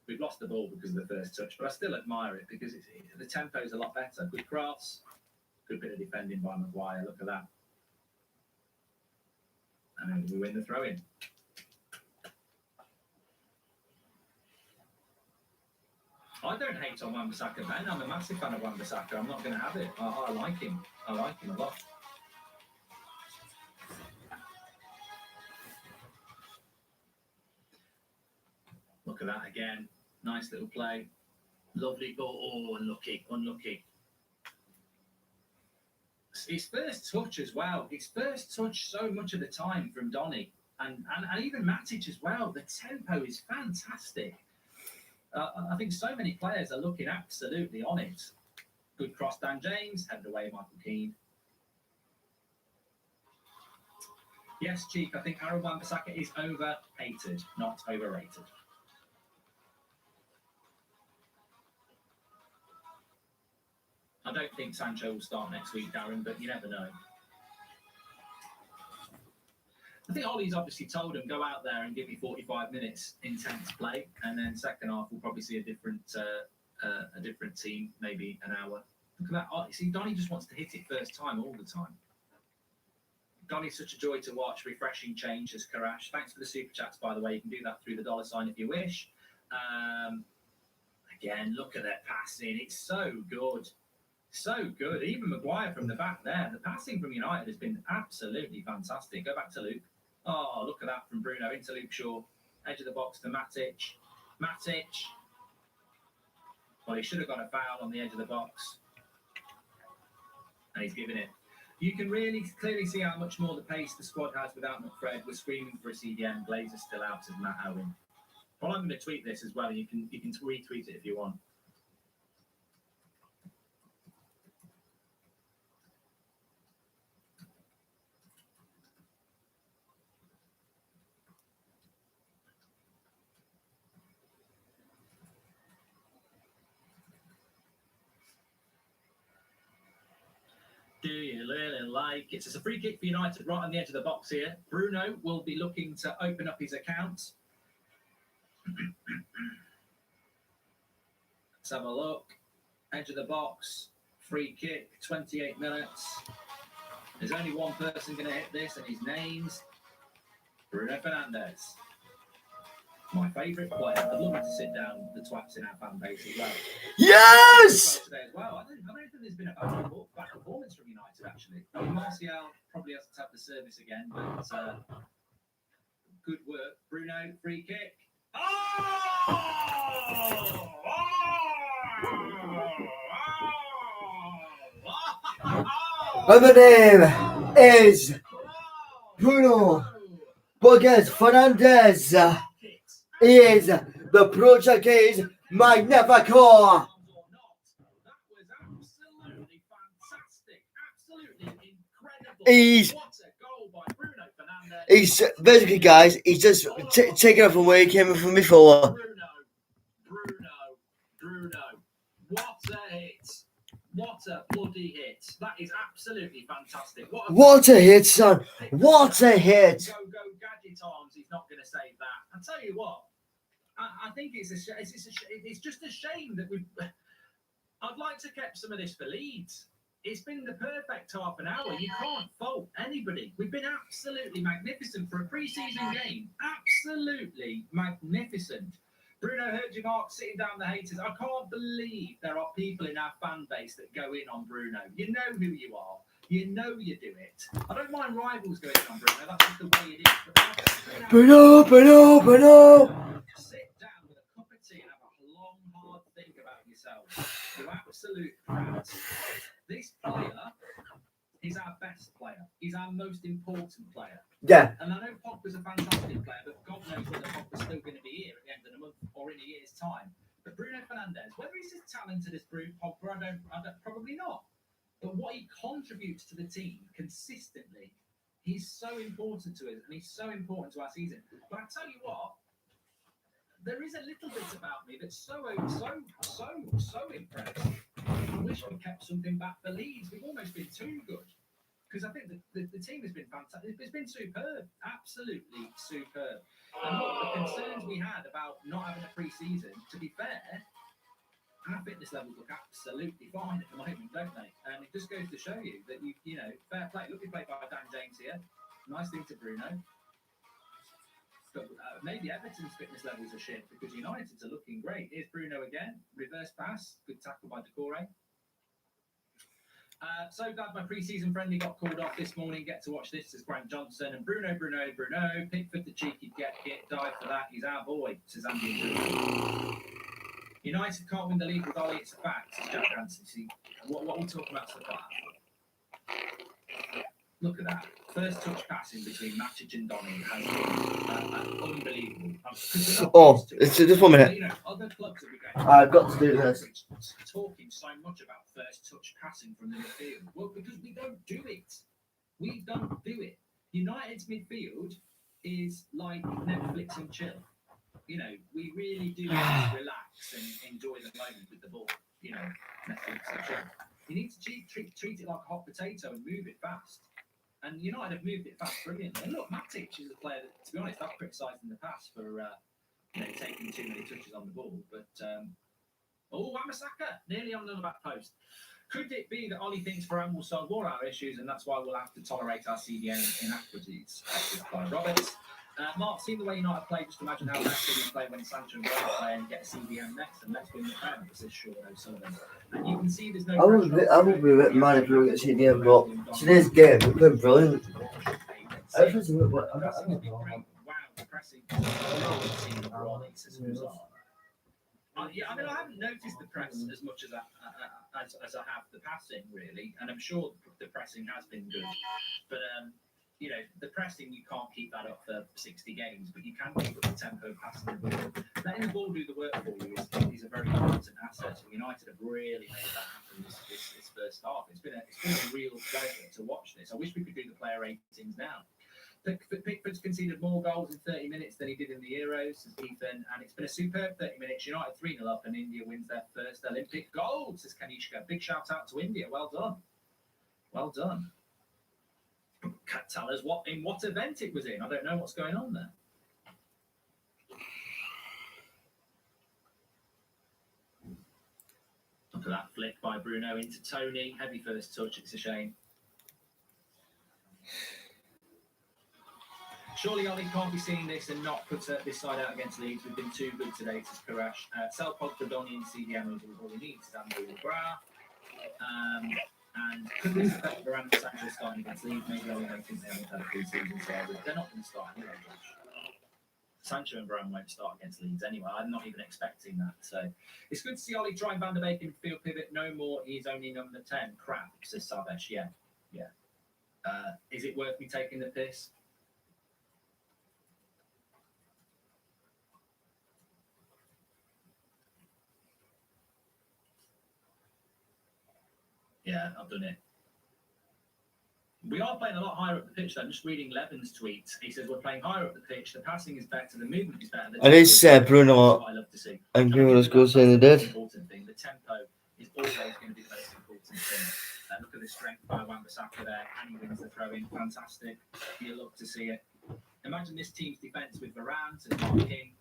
We've lost the ball because of the first touch, but I still admire it because the tempo is a lot better. Good cross. Good bit of defending by Maguire. Look at that. And we win the throw-in. I don't hate on Wan-Bissaka, Ben. I'm a massive fan of Wan-Bissaka. I'm not going to have it. I like him. I like him a lot. Look at that again. Nice little play. Lovely ball. Oh, unlucky. His first touch as well. His first touch so much of the time from Donny. And even Matic as well. The tempo is fantastic. I think so many players are looking absolutely on it. Good cross, Dan James. Headed away, Michael Keane. Yes, Chief, I think Aaron Wan-Bissaka is overhated, not overrated. I don't think Sancho will start next week, Darren, but you never know. I think Ollie's obviously told him, go out there and give me 45 minutes intense play, and then second half we'll probably see a different team, maybe an hour. Look at that. Oh, see, Donny just wants to hit it first time all the time. Donny's such a joy to watch. Refreshing change, says Karash. Thanks for the super chats, by the way. You can do that through the $sign if you wish. Again, look at that passing. It's so good. So good. Even Maguire from the back there. The passing from United has been absolutely fantastic. Go back to Luke. Oh, look at that from Bruno into Luke Shaw. Edge of the box to Matic. Well, he should have got a foul on the edge of the box. And he's given it. You can really clearly see how much more the pace the squad has without McFred. We're screaming for a CDM. Glazer's still out, says Matt Owen. Well, I'm going to tweet this as well. You can retweet it if you want. Do you really like it? It's a free kick for United right on the edge of the box here. Bruno will be looking to open up his account. Let's have a look. Edge of the box. Free kick. 28 minutes. There's only one person going to hit this, and his name's Bruno Fernandes. My favourite player. I'd love to sit down the twats in our fan base as well. Yes! Today as well. I don't think there's been a bad performance from United actually. I mean, Martial probably hasn't had the service again, but good work. Bruno, free kick. And the name is Bruno Borges Fernandez. He is the Portuguese Magnifico. That was absolutely fantastic. Absolutely incredible. He's What a goal by Bruno Fernandes. He's basically, guys, he's just taking off from where he came from before. Bruno. What a hit. What a bloody hit. That is absolutely fantastic. What a hit, son. What a hit. Go, gadget arms. He's not going to save that. I'll tell you what. I think it's just a shame that we've... I'd like to keep some of this for Leeds. It's been the perfect half an hour. You can't fault anybody. We've been absolutely magnificent for a pre-season game. Absolutely magnificent. Bruno heard your mark sitting down the haters. I can't believe there are people in our fan base that go in on Bruno. You know who you are. You know you do it. I don't mind rivals going in on Bruno. That's just the way it is. But Bruno. sit down with a cup of tea and have a long, hard think about yourself. You absolute prats. This player is our best player. He's our most important player. Yeah. And I know Pogba's a fantastic player, but God knows whether Pogba's still going to be here at the end of the month or in a year's time. But Bruno Fernandes, whether he's as talented as Pogba, I don't, probably not. But what he contributes to the team consistently, he's so important to us, and he's so important to our season. But I tell you what, there is a little bit about me that's so impressed. I wish we kept something back for Leeds. We've almost been too good. Because I think the team has been fantastic. It's been superb. Absolutely superb. And look, the concerns we had about not having a pre-season, to be fair, our fitness levels look absolutely fine at the moment, don't they? And it just goes to show you that, you know, fair play. Look, we played by Dan James here. Nice thing to Bruno. But maybe Everton's fitness levels are shit because United's are looking great. Here's Bruno again. Reverse pass. Good tackle by Decore. So glad my pre-season friendly got called off this morning. Get to watch this as Grant Johnson and Bruno. Pickford the cheeky get hit. Dive for that. He's our boy, says Andy and Bruno. United can't win the league with Ollie. It's a fact, says Jack Granson. See, what are we talking about so far? Look at that. First touch passing between Matic and Donny has been unbelievable. Oh, it's just 1 minute. You know, other clubs that we go. I've got to do this. Talking so much about first touch passing from the midfield. Well, because we don't do it. We don't do it. United's midfield is like Netflix and chill. You know, we really do relax and enjoy the moment with the ball. You know, Netflix and chill. You need to treat it like a hot potato and move it fast. And United have moved it fast brilliantly. And look, Matic is a player that, to be honest, I've criticised in the past for taking too many touches on the ball. But Wan-Bissaka, nearly on the back post. Could it be that Ollie thinks Varane will solve all our issues, and that's why we'll have to tolerate our CDM inequities? By Roberts. Mark, seeing the way United play, just imagine how best we play when Sancho and Ramos play and get a CDM next, and let's win the Prem, says Sean O'Sullivan. And you can see there's no. I would be a bit mad if we don't get CDM, but today's game has been brilliant. Yeah, I mean, I haven't noticed the press as much as I have the passing, really, and I'm sure the pressing has been good. But you know, the pressing, you can't keep that up for 60 games, but you can keep up the tempo of passing the ball. Letting the ball do the work for you is a very important asset. And United have really made that happen this first half. It's been a real pleasure to watch this. I wish we could do the player ratings now. Pickford's conceded more goals in 30 minutes than he did in the Euros, says Ethan, and it's been a superb 30 minutes. United 3-0 up, and India wins their first Olympic gold, says Kanishka. Big shout out to India. Well done. Well done. Can't tell us what event it was in. I don't know what's going on there. Look at that flick by Bruno into Tony. Heavy first touch. It's a shame. Surely Ollie can't be seeing this and not put this side out against Leeds. We've been too good today, says Karash. Sell Pogba, Donny and CDM is all we need, says Andrew McGrath. And could this affect Varane and Sancho starting against Leeds? Maybe Ollie may think they haven't had a pre-season, so they're not going to start anyway, Josh. Sancho and Varane won't start against Leeds anyway. I'm not even expecting that. So it's good to see Ollie try Van der Beek in field pivot. No more. He's only number 10. Crap, says Savesh. Yeah. Is it worth me taking the piss? Yeah, I've done it. We are playing a lot higher up the pitch, though. I'm just reading Levin's tweets. He says we're playing higher up the pitch. The passing is better. The movement is better. And it's Bruno I love to see. and Bruno's goal saying they did. Important thing. The tempo is always going to be the most important thing. Look at the strength by Wan-Bissaka there, and he wins the throw-in. Fantastic. You love to see it. Imagine this team's defence with Varane and Mark King.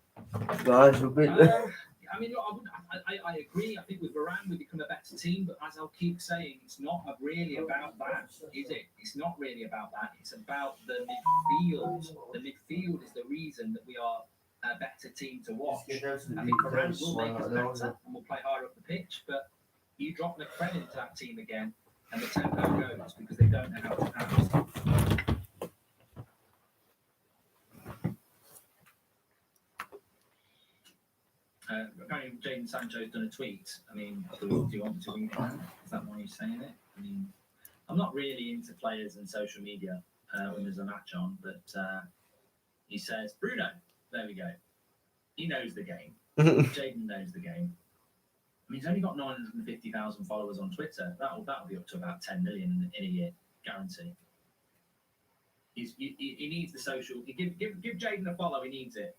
Guys, we'll beat them. I mean, look, I agree. I think with Varane, we become a better team. But as I'll keep saying, it's not really about that, is it? It's not really about that. It's about the midfield. The midfield is the reason that we are a better team to watch. I think Varane will make us better and we'll play higher up the pitch. But you drop McFred into that team again, and the tempo goes because they don't know how to pass. Apparently, Jadon Sancho's done a tweet. I mean, do you want me to read it now? Is that why he's saying it? I mean, I'm not really into players and social media when there's a match on, but he says, Bruno, there we go. He knows the game. Jadon knows the game. I mean, he's only got 950,000 followers on Twitter. That'll be up to about 10 million in a year, guarantee. He needs the social. Give Jadon a follow. He needs it.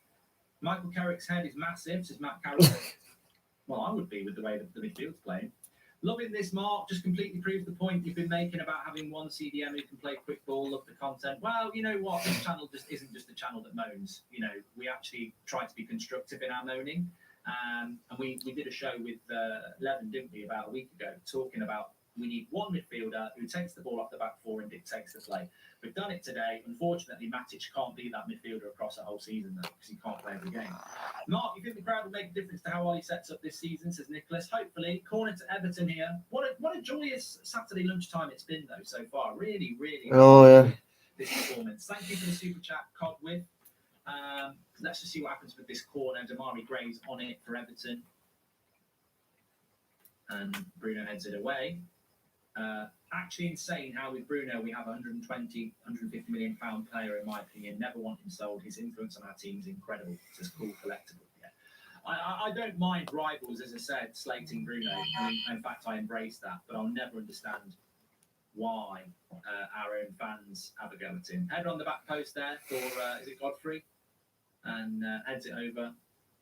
Michael Carrick's head is massive, says Matt Carrick. Well, I would be with the way that the midfield's playing. Loving this, Mark. Just completely proves the point you've been making about having one CDM who can play quick ball, love the content. Well, you know what? This channel just isn't just a channel that moans. You know, we actually try to be constructive in our moaning. And we did a show with Levin, didn't we, about a week ago, talking about we need one midfielder who takes the ball off the back four and dictates the play. We've done it today. Unfortunately, Matic can't be that midfielder across the whole season, though, because he can't play every game. Mark, you think the crowd will make a difference to how Ollie sets up this season, says Nicholas. Hopefully. Corner to Everton here. What a joyous Saturday lunchtime it's been, though, so far. Really, really. This performance. Thank you for the super chat, Codwith. Let's just see what happens with this corner. Damari Gray's on it for Everton. And Bruno heads it away. Actually insane how with Bruno we have a 150 million pound player, in my opinion. Never want him sold. His influence on our team is incredible. It's just cool collectible. Yeah. I don't mind rivals, as I said, slating Bruno. I mean, in fact, I embrace that, but I'll never understand why our own fans have a go at him. Header on the back post there for, is it Godfrey? And heads it over.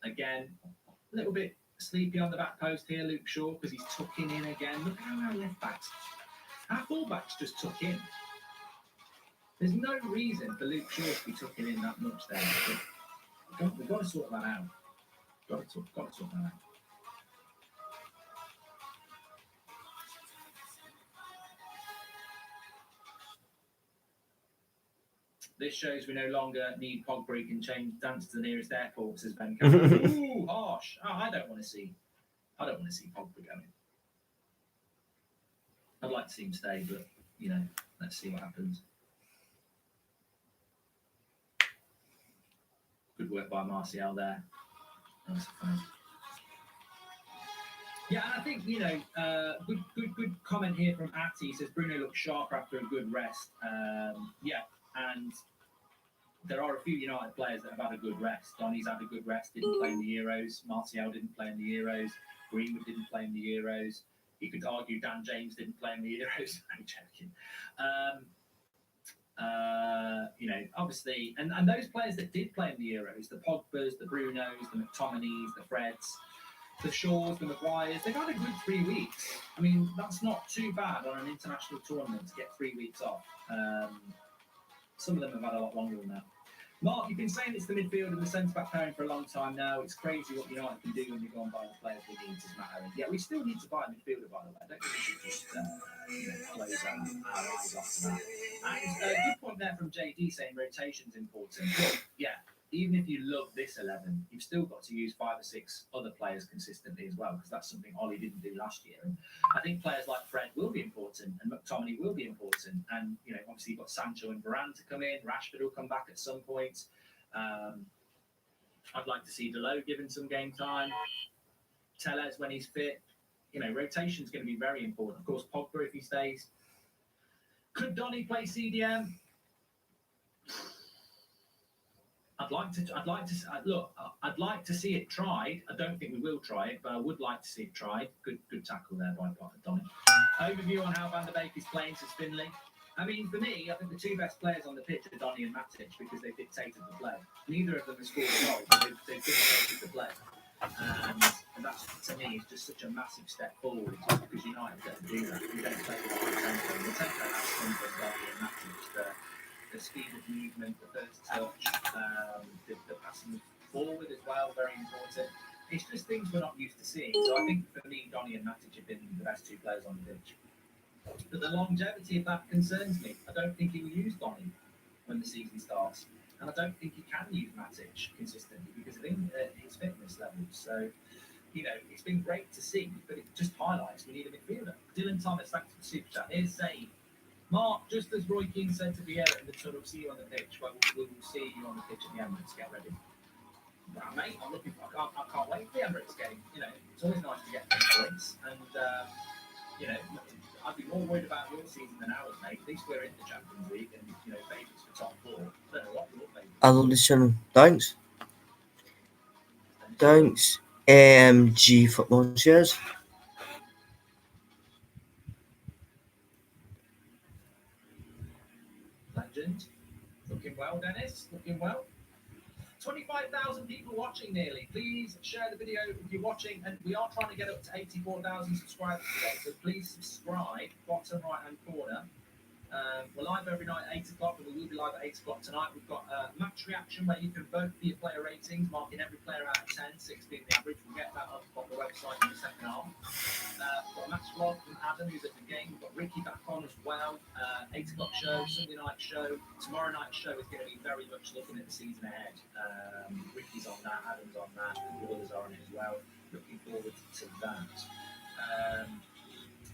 Again, a little bit sleepy on the back post here, Luke Shaw, because he's tucking in again. Look how our left backs, our full backs just tuck in. There's no reason for Luke Shaw to be tucking in that much there. We've got to sort that out. Got to sort that out. This shows we no longer need Pogba. He can dance to the nearest airport, says Ben Campbell. Ooh, harsh. Oh, I don't want to see Pogba going. I'd like to see him stay, but you know, let's see what happens. Good work by Martial there. That's fine. Yeah, and I think, you know, good comment here from Atty. He says Bruno looks sharp after a good rest. Yeah, and there are a few United players that have had a good rest. Donny's had a good rest, didn't play in the Euros. Martial didn't play in the Euros. Greenwood didn't play in the Euros. You could argue Dan James didn't play in the Euros. I'm joking. You know, obviously, and those players that did play in the Euros, the Pogbas, the Brunos, the McTominays, the Freds, the Shaws, the Maguires, they've had a good 3 weeks. I mean, that's not too bad on an international tournament to get 3 weeks off. Some of them have had a lot longer than that. Mark, you've been saying it's the midfield and the centre-back pairing for a long time now. It's crazy what United can do when they go and buy the players they need, doesn't matter. Yeah, we still need to buy a midfielder, by the way. I don't think we should just close our eyes off to that. And a good point there from JD saying rotation's important. Look, yeah, even if you love this 11, you've still got to use 5 or 6 other players consistently as well, because that's something Ollie didn't do last year. And I think players like Fred will be important, and McTominay will be important. And, obviously you've got Sancho and Varane to come in. Rashford will come back at some point. I'd like to see Delo given some game time. Tellez when he's fit. Rotation's going to be very important. Of course, Pogba if he stays. Could Donny play CDM? I'd like to see it tried. I don't think we will try it, but I would like to see it tried. Good tackle there by Donny. Overview on how Van der Beek is playing, says Finley. I mean, for me, I think the 2 best players on the pitch are Donny and Matic because they dictated the play. Neither of them have scored a goal, but they've dictated the play. And that, to me, is just such a massive step forward because United don't do that. We don't play with the tempo. The tempo has something Donny and Matic. The speed of movement, the first touch, the passing forward as well, very important. It's just things we're not used to seeing. So I think for me, Donny and Matic have been the best 2 players on the pitch. But the longevity of that concerns me. I don't think he will use Donny when the season starts. And I don't think he can use Matic consistently because of his fitness levels. So, it's been great to see, but it just highlights we need a midfielder. Dylan Thomas, thanks for the super chat. Here's Zaid. Mark, just as Roy Keane said to Vieira in the tunnel, see you on the pitch, but we will see you on the pitch at the Emirates. Get ready. Well, mate, I can't wait for the Emirates game. It's always nice to get points. And, I'd be more worried about your season than ours, mate. At least we're in the Champions League and, favourites for top 4. I don't know what your favourites. I love this channel. Thanks. Thanks. AMG Football Shares. Legend. Looking well, Dennis. Looking well. 25,000 people watching nearly. Please share the video if you're watching. And we are trying to get up to 84,000 subscribers today. So please subscribe. Bottom right-hand corner. We're live every night at 8 o'clock, and we will be live at 8 o'clock tonight. We've got match reaction where you can vote for your player ratings, marking every player out of 10, 6 being the average. We'll get that up on the website in the second half. We've got a match vlog from Adam, who's at the game. We've got Ricky back on as well. 8 o'clock show, Sunday night show. Tomorrow night show is going to be very much looking at the season ahead. Ricky's on that, Adam's on that, and the others are on it as well. Looking forward to that.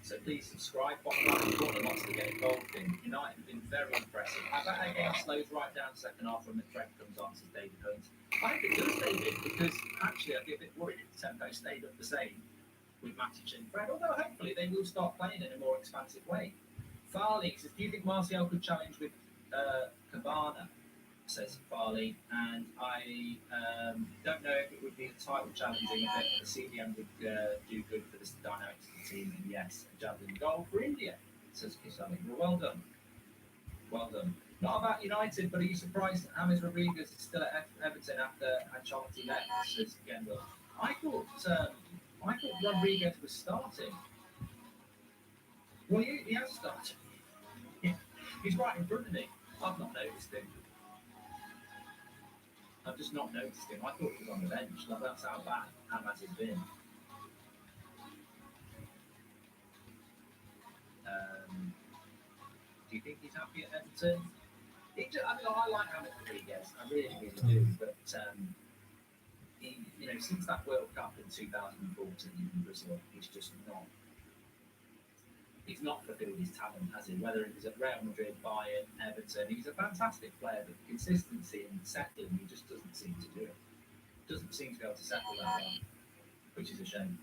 So please subscribe. Bottom right corner, lots to get involved in. United have been very impressive. As that game slows right down second half when the threat comes on, says David Hunt. I think it does, David, because actually I'd be a bit worried if the tempo stayed up the same with Matic and Fred, although hopefully they will start playing in a more expansive way. Farley says, do you think Martial could challenge with Cabana? Says Farley, and I don't know if it would be a title challenging event. The CDM would do good for the dynamics of the team, and yes, a javelin goal for India, says Kisali. Well done. Well done. Not about United, but are you surprised that James Rodriguez is still at Everton after Ancelotti left, says Gendel. I thought Rodriguez was starting. Well, he has started. Yeah. He's right in front of me. I've not noticed him. I've just not noticed him. I thought he was on the bench. Like, that's how bad Hamas has been. Do you think he's happy at Everton? I like James Rodriguez. I really, really do. But since that World Cup in 2014 in Brazil, he's just not. He's not fulfilled his talent, has he? Whether it was at Real Madrid, Bayern, Everton, he's a fantastic player, but consistency and settling, he just doesn't seem to do it. Doesn't seem to be able to settle that well, which is a shame.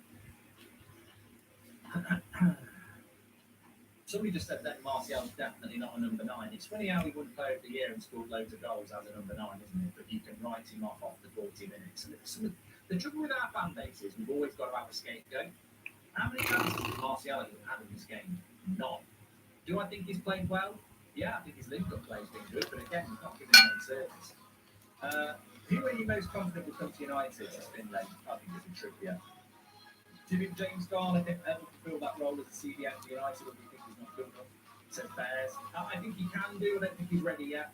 Somebody just said that Martial's definitely not a number 9. It's funny how he won Player of the Year and scored loads of goals as a number 9, isn't it? But you can write him off after 40 minutes. And the trouble with our fan base is we've always got to have a scapegoat. How many chances has Martial had in this game? None. Do I think he's played well? Yeah, I think his link-up play has been good, but again, he's not giving any service. Who are you most confident will come to United? It's Finlay. I think it's a Trippier. Do you think James Garner can fulfill that role as a CDM for United, or do you think he's not good enough? Says Bears. I think he can do. I don't think he's ready yet.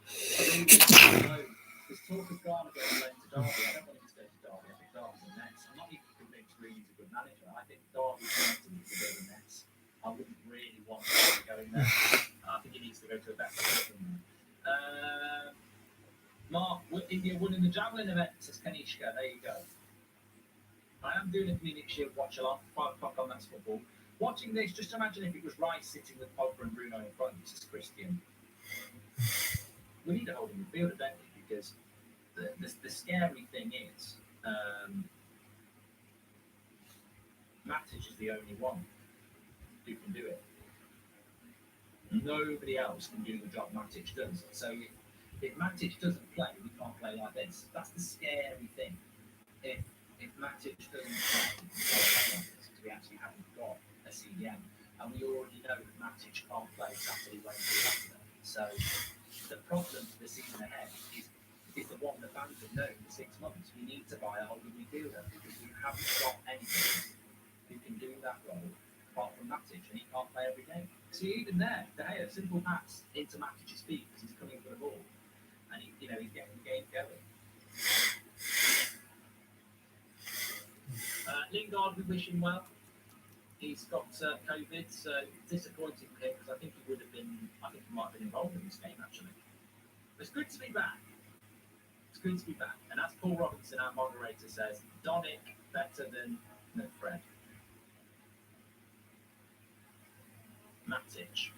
There's talk of Garner going to Derby. I don't want him to go to Derby. I think Derby's a mess. I'm not even convinced Rooney's a good manager. I think Derby's United is a bit of a mess. I wouldn't really want Derby going there. I think he needs to go to a better club than that. Mark, India won in the javelin event, says Kanishka. There you go. I am doing a Munich Shield watch along, 5 o'clock on That's Football. Watching this, just imagine if it was Rice sitting with Pogba and Bruno in front, says Christian. We need a holding midfielder, don't we? Because the scary thing is, Matic is the only one who can do it. Nobody else can do the job Matic does. So if Matic doesn't play, we can't play like this. That's the scary thing. If Matic doesn't play, we can't play like this because we actually haven't got a CDM. And we already know that Matic can't play Saturday, Wednesday, Saturday. So the problem for the season ahead is the one the fans have known for 6 months. We need to buy a holding midfielder because we haven't got anyone who can do that role apart from Matic, and he can't play every game. See, even there, De Gea, simple pass into Matic's feet because he's coming for the ball, and he's getting the game going. Lingard, we wish him well. He's got COVID, so disappointing for him because I think he might have been involved in this game actually. But it's good to be back. It's good to be back. And as Paul Robinson, our moderator, says, Donick better than Fred. Matic.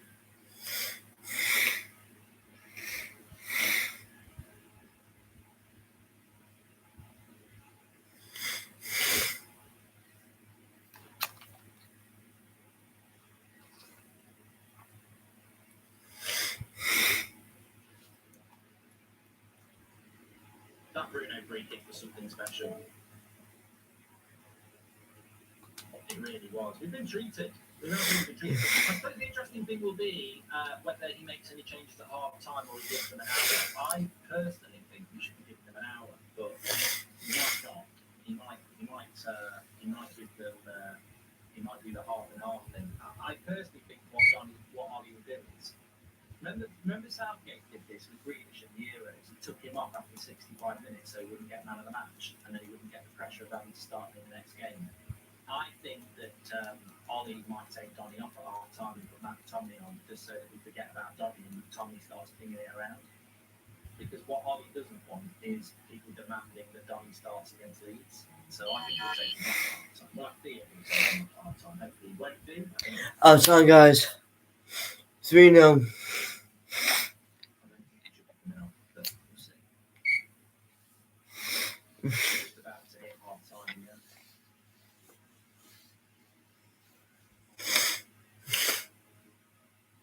That Bruno free kick was something special. It really was. We've been treated. We've not been treated. I suppose the interesting thing will be whether he makes any changes at half time or he gives them an hour. I personally think we should be giving them an hour, but he might not. He might do the half and half thing. I personally think what Ollie will do is remember Southgate did this with Grealish in the Euros. He took him off after 65 minutes so he wouldn't get man of the match, and then he wouldn't get the pressure of having to start in the next game. I think that Ollie might take Donny off at half time and put Matt Tomney on just so that we forget about Donny and Tomney starts pinging it around. Because what Ollie doesn't want is people demanding that Donny starts against Leeds. So I think we'll take him off at half time. Well, I think we'll take him off at half time. Hopefully he won't do. Oh, sorry, guys. 3-0. Just about to hit half time, yeah.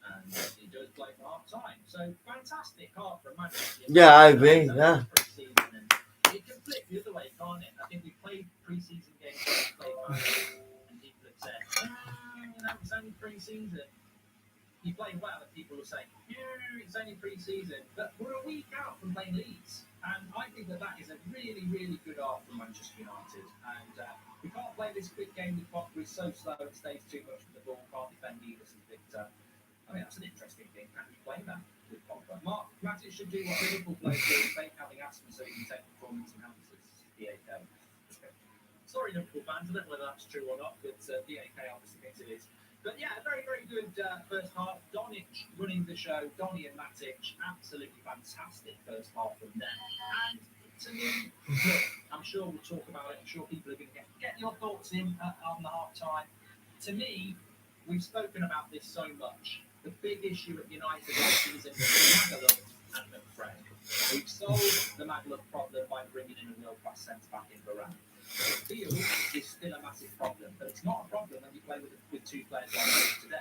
And he does play for half time. So fantastic heart from Manchester. Yeah, I agree. Yeah. And it can flip the other way, can't it? I think we played pre-season games and people have said, it's only pre-season. You played well, and people will say, it's only pre-season. But we're a week out from playing Leeds. And I think that is a really, really good art for Manchester United. And we can't play this quick game. We're so slow and stays too much with the ball. Can't defend either, says Victor. I mean, that's an interesting thing. Can we play that with Pogba? Mark Matic should do what Liverpool players do, fake having asthma so he can take performance enhancers. DAK. Sorry, Liverpool fans. I don't know whether that's true or not, but DAK obviously thinks it is. But yeah, very, very good first half. Donic running the show. Donny and Matic, absolutely fantastic first half from them. And to me, look, I'm sure we'll talk about it. I'm sure people are going to get your thoughts in on the half time. To me, we've spoken about this so much. The big issue at United last season was Magaluf and McFred. We've solved the Magaluf problem by bringing in a world-class centre-back in Varane. The field is still a massive problem, but it's not a problem when you play with two players like this today.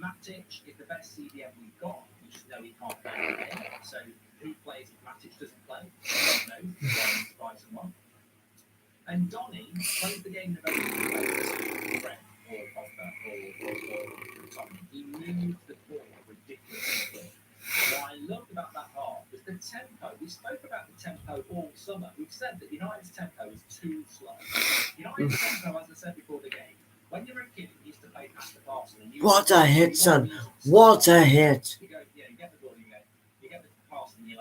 Matic is the best CDM we've got. We just know he can't play every game. So who plays if Matic doesn't play? I don't know. He's going to buy someone. And Donny plays the game in a very good way. Fred or Pogba or Tommy. He moves the ball ridiculously quick. What I loved about that half was the tempo. We spoke about the tempo all summer. We've said that United's tempo is too slow. United's tempo, as I said before the game, when you're a kid, you used to play past the parcel. What a hit, son. What a hit. You get the ball, you get the pass, and you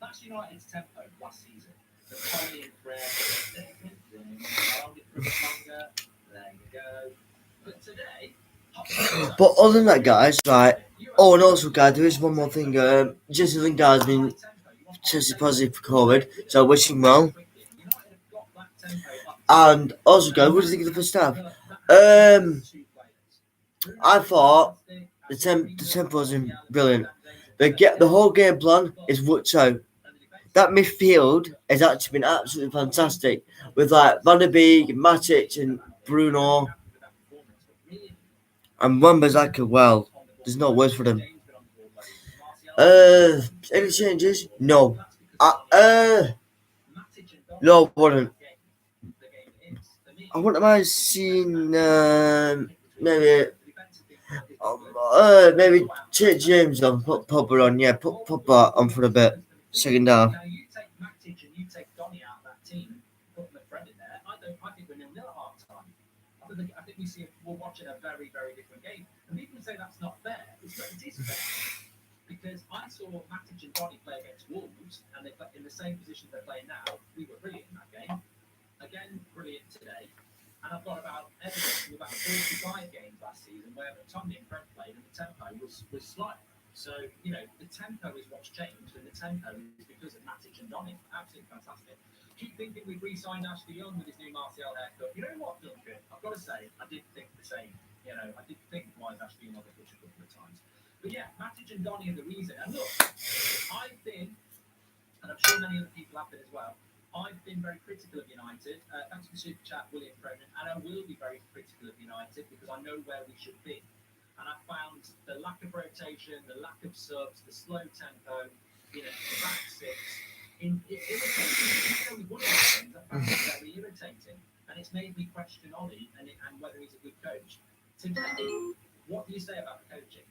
that's United's tempo last season. The Tommy and Fred, allowed it for a bit longer. There you go. But today, But other than that, guys, right. Oh, and also, guys, there is one more thing. Jesse Lingard has been tested positive for COVID, so I wish him well. And also, guys, what do you think of the first half? I thought the tempo was brilliant. The whole game plan is worked out. That midfield has actually been absolutely fantastic with like Van der Beek, Matic, and Bruno, and Wan-Bissaka. Well, there's no words for them. Any changes? No. No, wouldn't. I wouldn't mind seeing maybe take James on, put Pogba on. Yeah, put Pogba on for a bit. Second half. Now you take Matic and you take Donny out of that team, put McFred in there. I think we're 0-0 at half time. I think we're watching a very, very different game. And people say that's not fair. It is fair. Because I saw Matic and Donny play against Wolves, and they play in the same position they're playing now. We were brilliant in that game. Again, brilliant today. And I've got about Everton with about 45 games last season where Tommy and Fred played, and the tempo was slight. So, the tempo is what's changed, and the tempo is because of Matic and Donny. Absolutely fantastic. Keep thinking we've re-signed Ashley Young with his new Martial haircut. You know what, Duncan? I've got to say, I did think the same. I did think why is Ashley Young on the pitch a couple of times. But yeah, Matic and Donny are the reason. And look, I've been, and I'm sure many other people have been as well, I've been very critical of United. Thanks for the super chat, William Cronin. And I will be very critical of United because I know where we should be. And I found the lack of rotation, the lack of subs, the slow tempo, the back six, irritating. We won those things. I found it very irritating. And it's made me question Ollie and whether he's a good coach. Today, what do you say about the coaching?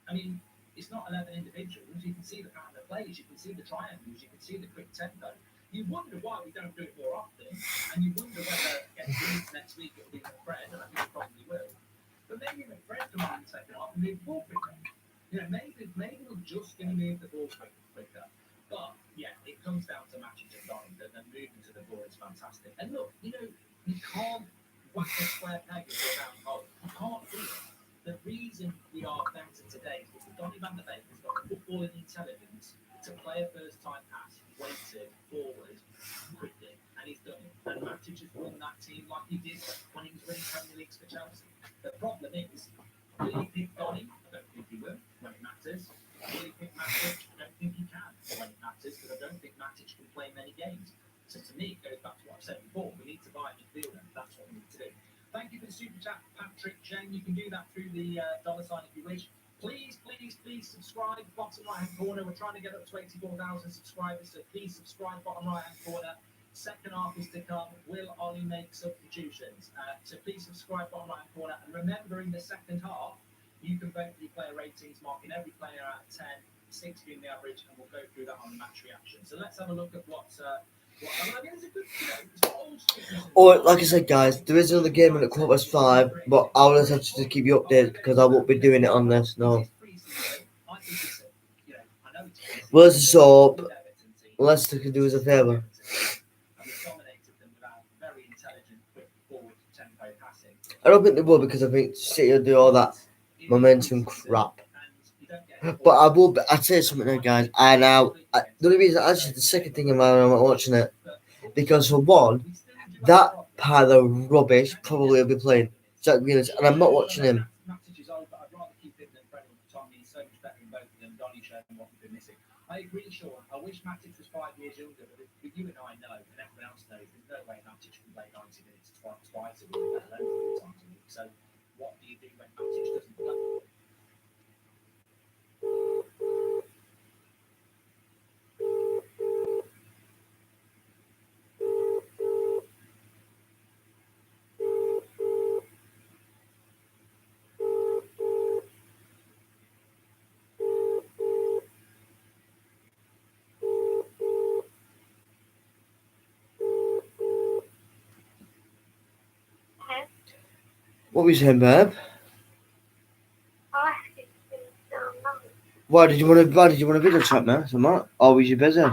I mean, it's not 11 individuals. You can see the pattern of plays. You can see the triangles. You can see the quick tempo. You wonder why we don't do it more often. And you wonder whether against Leeds next week it will be McFred, and I think it probably will. But maybe McFred come on in the second half and move the ball quicker. Maybe we're just going to move the ball quicker. But, yeah, it comes down to Matic and Donny. That moving to the ball is fantastic. And look, you can't whack a square peg into a round hole. You can't do it. The reason we are better today is because Donny van der Beek has got footballing intelligence to play a first-time pass, weighted, forward, quickly, and he's done it. And Matic has won that team like he did when he was winning Premier Leagues for Chelsea. The problem is, will he pick Donny? I don't think he will, when it matters. Will he pick Matic? I don't think he can, when it matters, because I don't think Matic can play many games. So to me, it goes back to what I've said before. We need to buy a midfielder. That's what we need to do. Thank you for the super chat, Patrick Jen. You can do that through the dollar sign if you wish. Please subscribe. Bottom right hand corner. We're trying to get up to 84,000 subscribers, so please subscribe. Bottom right hand corner. Second half is to come. Will Ollie make substitutions? So please subscribe. Bottom right hand corner. And remember, in the second half, you can vote for your player ratings, marking every player out of 10, 6 being the average, and we'll go through that on the match reaction. So let's have a look at what's. Or, like I said, guys, there is another game at 5:15, but I'll just have to keep you updated because I won't be doing it on this. No. Well, so Leicester can do us a favour. I don't think they will because I think City will do all that momentum crap. But I'd say something there, guys. And now, the only reason, actually, the second thing I'm not watching it, because for one, that pile of rubbish probably will be playing Jack Grealish, and I'm not watching him. I agree, Sean. I wish Matic was 5 years younger, but you and I know, and everyone else knows, there's no way Matic can play 90 minutes twice a week, let alone 4 times a week. So, what do you do when Matic doesn't play? What were you saying, babe? Why did you want to video chat, man? So Matt, or was you busy?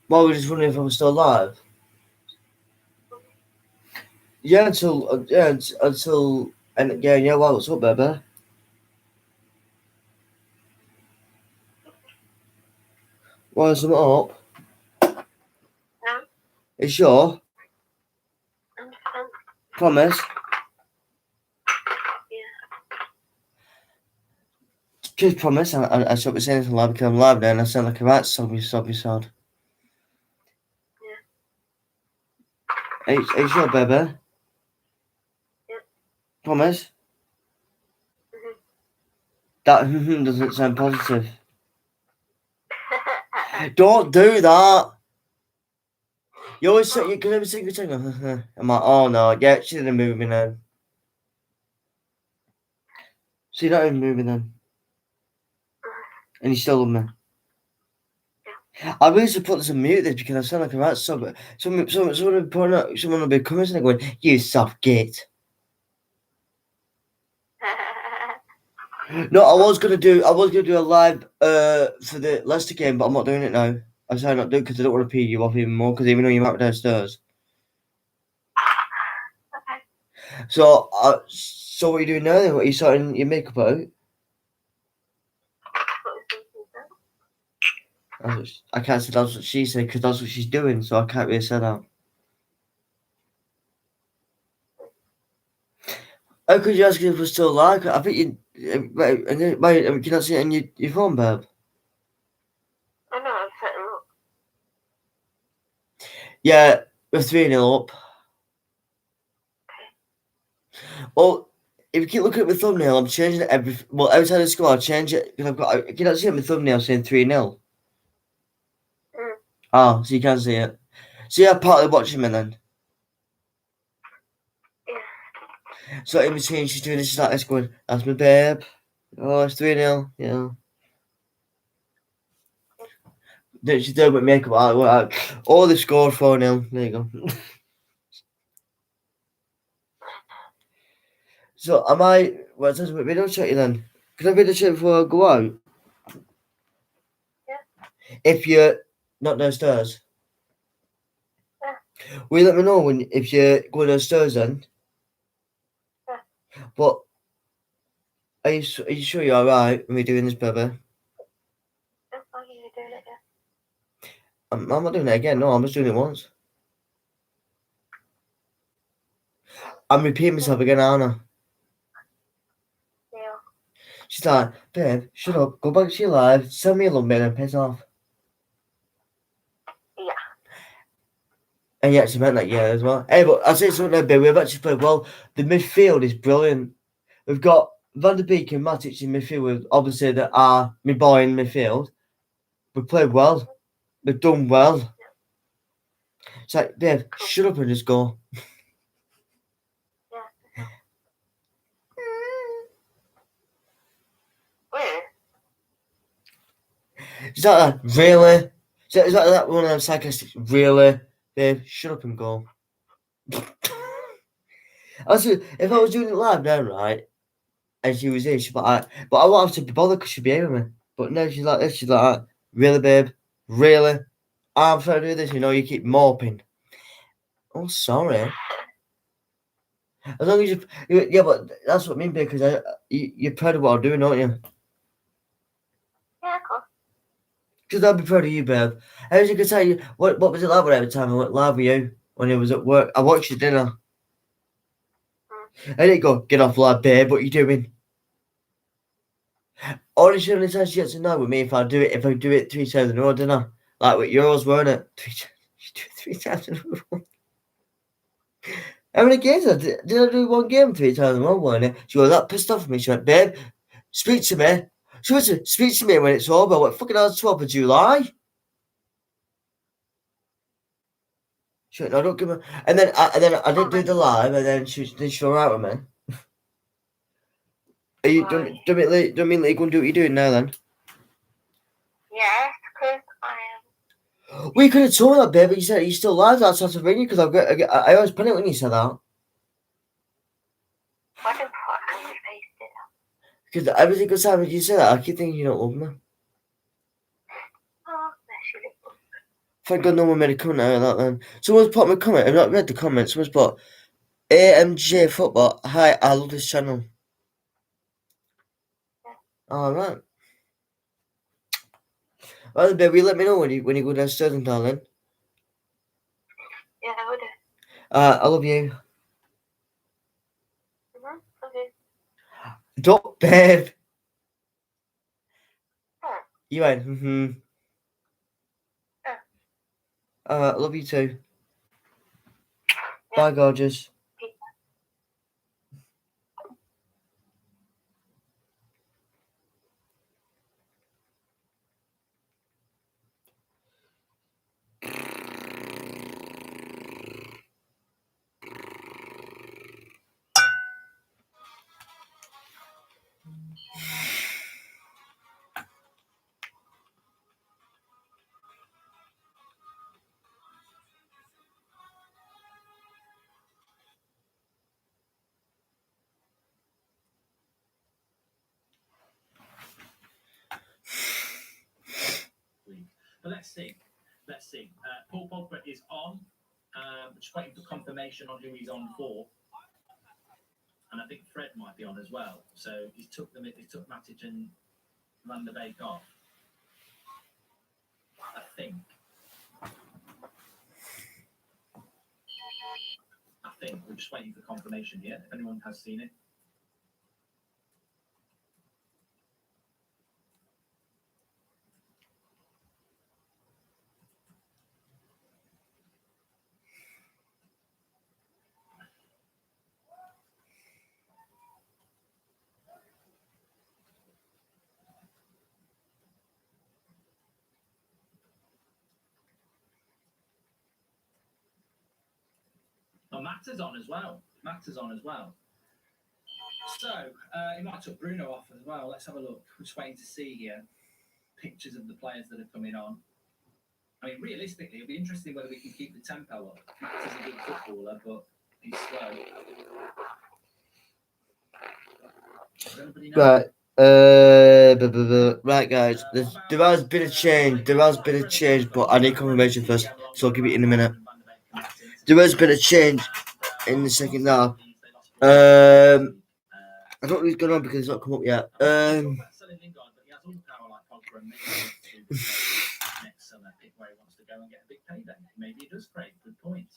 Why were you just wondering if I was still alive? Yeah, until and yeah. Well, what's up, baby? Why is something up? No, You sure? I'm fine. Promise? Yeah. Just promise. I shall be saying anything loud because I'm live now and I sound like a rat sobby sound. Yeah. Are you sure, baby? Yeah. Promise? Mhm. That doesn't sound positive. Don't do that. You always say you can never sing a thing. I'm like, oh no, yeah, she didn't move me then. So you're not even moving then. And you still love me. I really should put this on mute this because I sound like a rat sub. Someone will be coming and going, you soft git. No, I was gonna do a live for the Leicester game, but I'm not doing it now. I decided not to do it because I don't want to pee you off even more because even though you're out downstairs. Okay. So so what are you doing now then? What are you sorting your makeup out? I can't say that's what she said because that's what she's doing, so I can't really say that. How could you ask if we're still alive? I think you. Wait, can you not see it on your phone, babe? I know, I'm setting up. Yeah, we're 3-0 up. Well, if you keep looking at my thumbnail, I'm changing it every time I score, I'll change it because I've got. Can you not see it on my thumbnail saying 3-0? Oh, so you can see it. So you're partly watching me then. Yeah. So in between, she's doing this, she's like this going, that's my babe. Oh, it's 3-0, yeah. Then she's doing with makeup. Oh, they scored 4-0. There you go. So am I? Well, it says video chat you then. Can I video chat before I go out? Yeah. If you're not downstairs. Yeah. Will you let me know if you're going downstairs then? Yeah. But are you sure you're alright when we're doing this, baby? Just like you're doing it, yeah. I'm not doing it again. No, I'm just doing it once. I'm repeating myself again, aren't I? Yeah. She's like, babe, shut up, go back to your life, send me a love mail and piss off. Yeah. And yeah, she meant that yeah as well. Hey, but I'll say something there, babe. We've actually played well. The midfield is brilliant. We've got Van der Beek and Matic in midfield with obviously that are my boy in midfield. We played well. We've done well. It's like, babe, shut up and just go. Yeah. Where? Is that really? Is that one of them sarcastic? Really? Babe, shut up and go. Also, if I was doing it live now, right, and she was here, she'd be like, but I won't have to be bothered because she'd be here with me. But no, she's like this, she's like, really, babe? Really? I'm trying to do this, you keep moping. Oh, sorry. As long as yeah, but that's what I mean, because you're proud of what I'm doing, aren't you? Yeah, of course. Because I'd be proud of you, babe. As you can tell you, what was it like every time I went live with you when I was at work? I watched your dinner. I didn't go, get off live, babe, what are you doing? Honestly, only time she gets to know with me if I do it 3 times in a row, didn't I? Like with yours, weren't it? 3 times in a row. How many games did I do one game 3 times in a row, weren't it? She was that pissed off at me. She went, babe, speak to me. She went to speak to me when it's over. What fucking hell, 12th of July? She went, no, don't give me. And then I didn't do the live, and then she was alright with me. Are you don't mean like you're going to do what you're doing now then? Yes, because I am. Well, you could have told me that, babe, but you said you're still alive. That's how to ring you because I always panic when you said that. What important is Because every single time you say that, I keep thinking you don't love me. Oh, bless you, little. Thank God no one made a comment out of that then. Someone's put me a comment. I've not read the comments. Someone's put AMJ Football. Hi, I love this channel. Alright. Well, baby, let me know when you go downstairs, darling. Yeah, I would. I love you. Okay. Don't, babe. Oh, You went, I love you too. Bye, gorgeous. But let's see. Paul Pogba is on. Just waiting for confirmation on who he's on for. And I think Fred might be on as well. So he took Matic and Van der Beek off. I think we're just waiting for confirmation here. If anyone has seen it. Oh, Mata's on as well. So, he might have took Bruno off as well. Let's have a look. We're just waiting to see here pictures of the players that are coming on. I mean, realistically, it'll be interesting whether we can keep the tempo up. Max is a good footballer, but he's slow. Does anybody know? Right. Right, guys. There has been a change. But I need confirmation first, so I'll give it in a minute. There has been a change in the second half. I don't know what's going on because it's not come up yet. Next summer, pick where he wants to go and get a big payday. Maybe he does, Craig. Good point.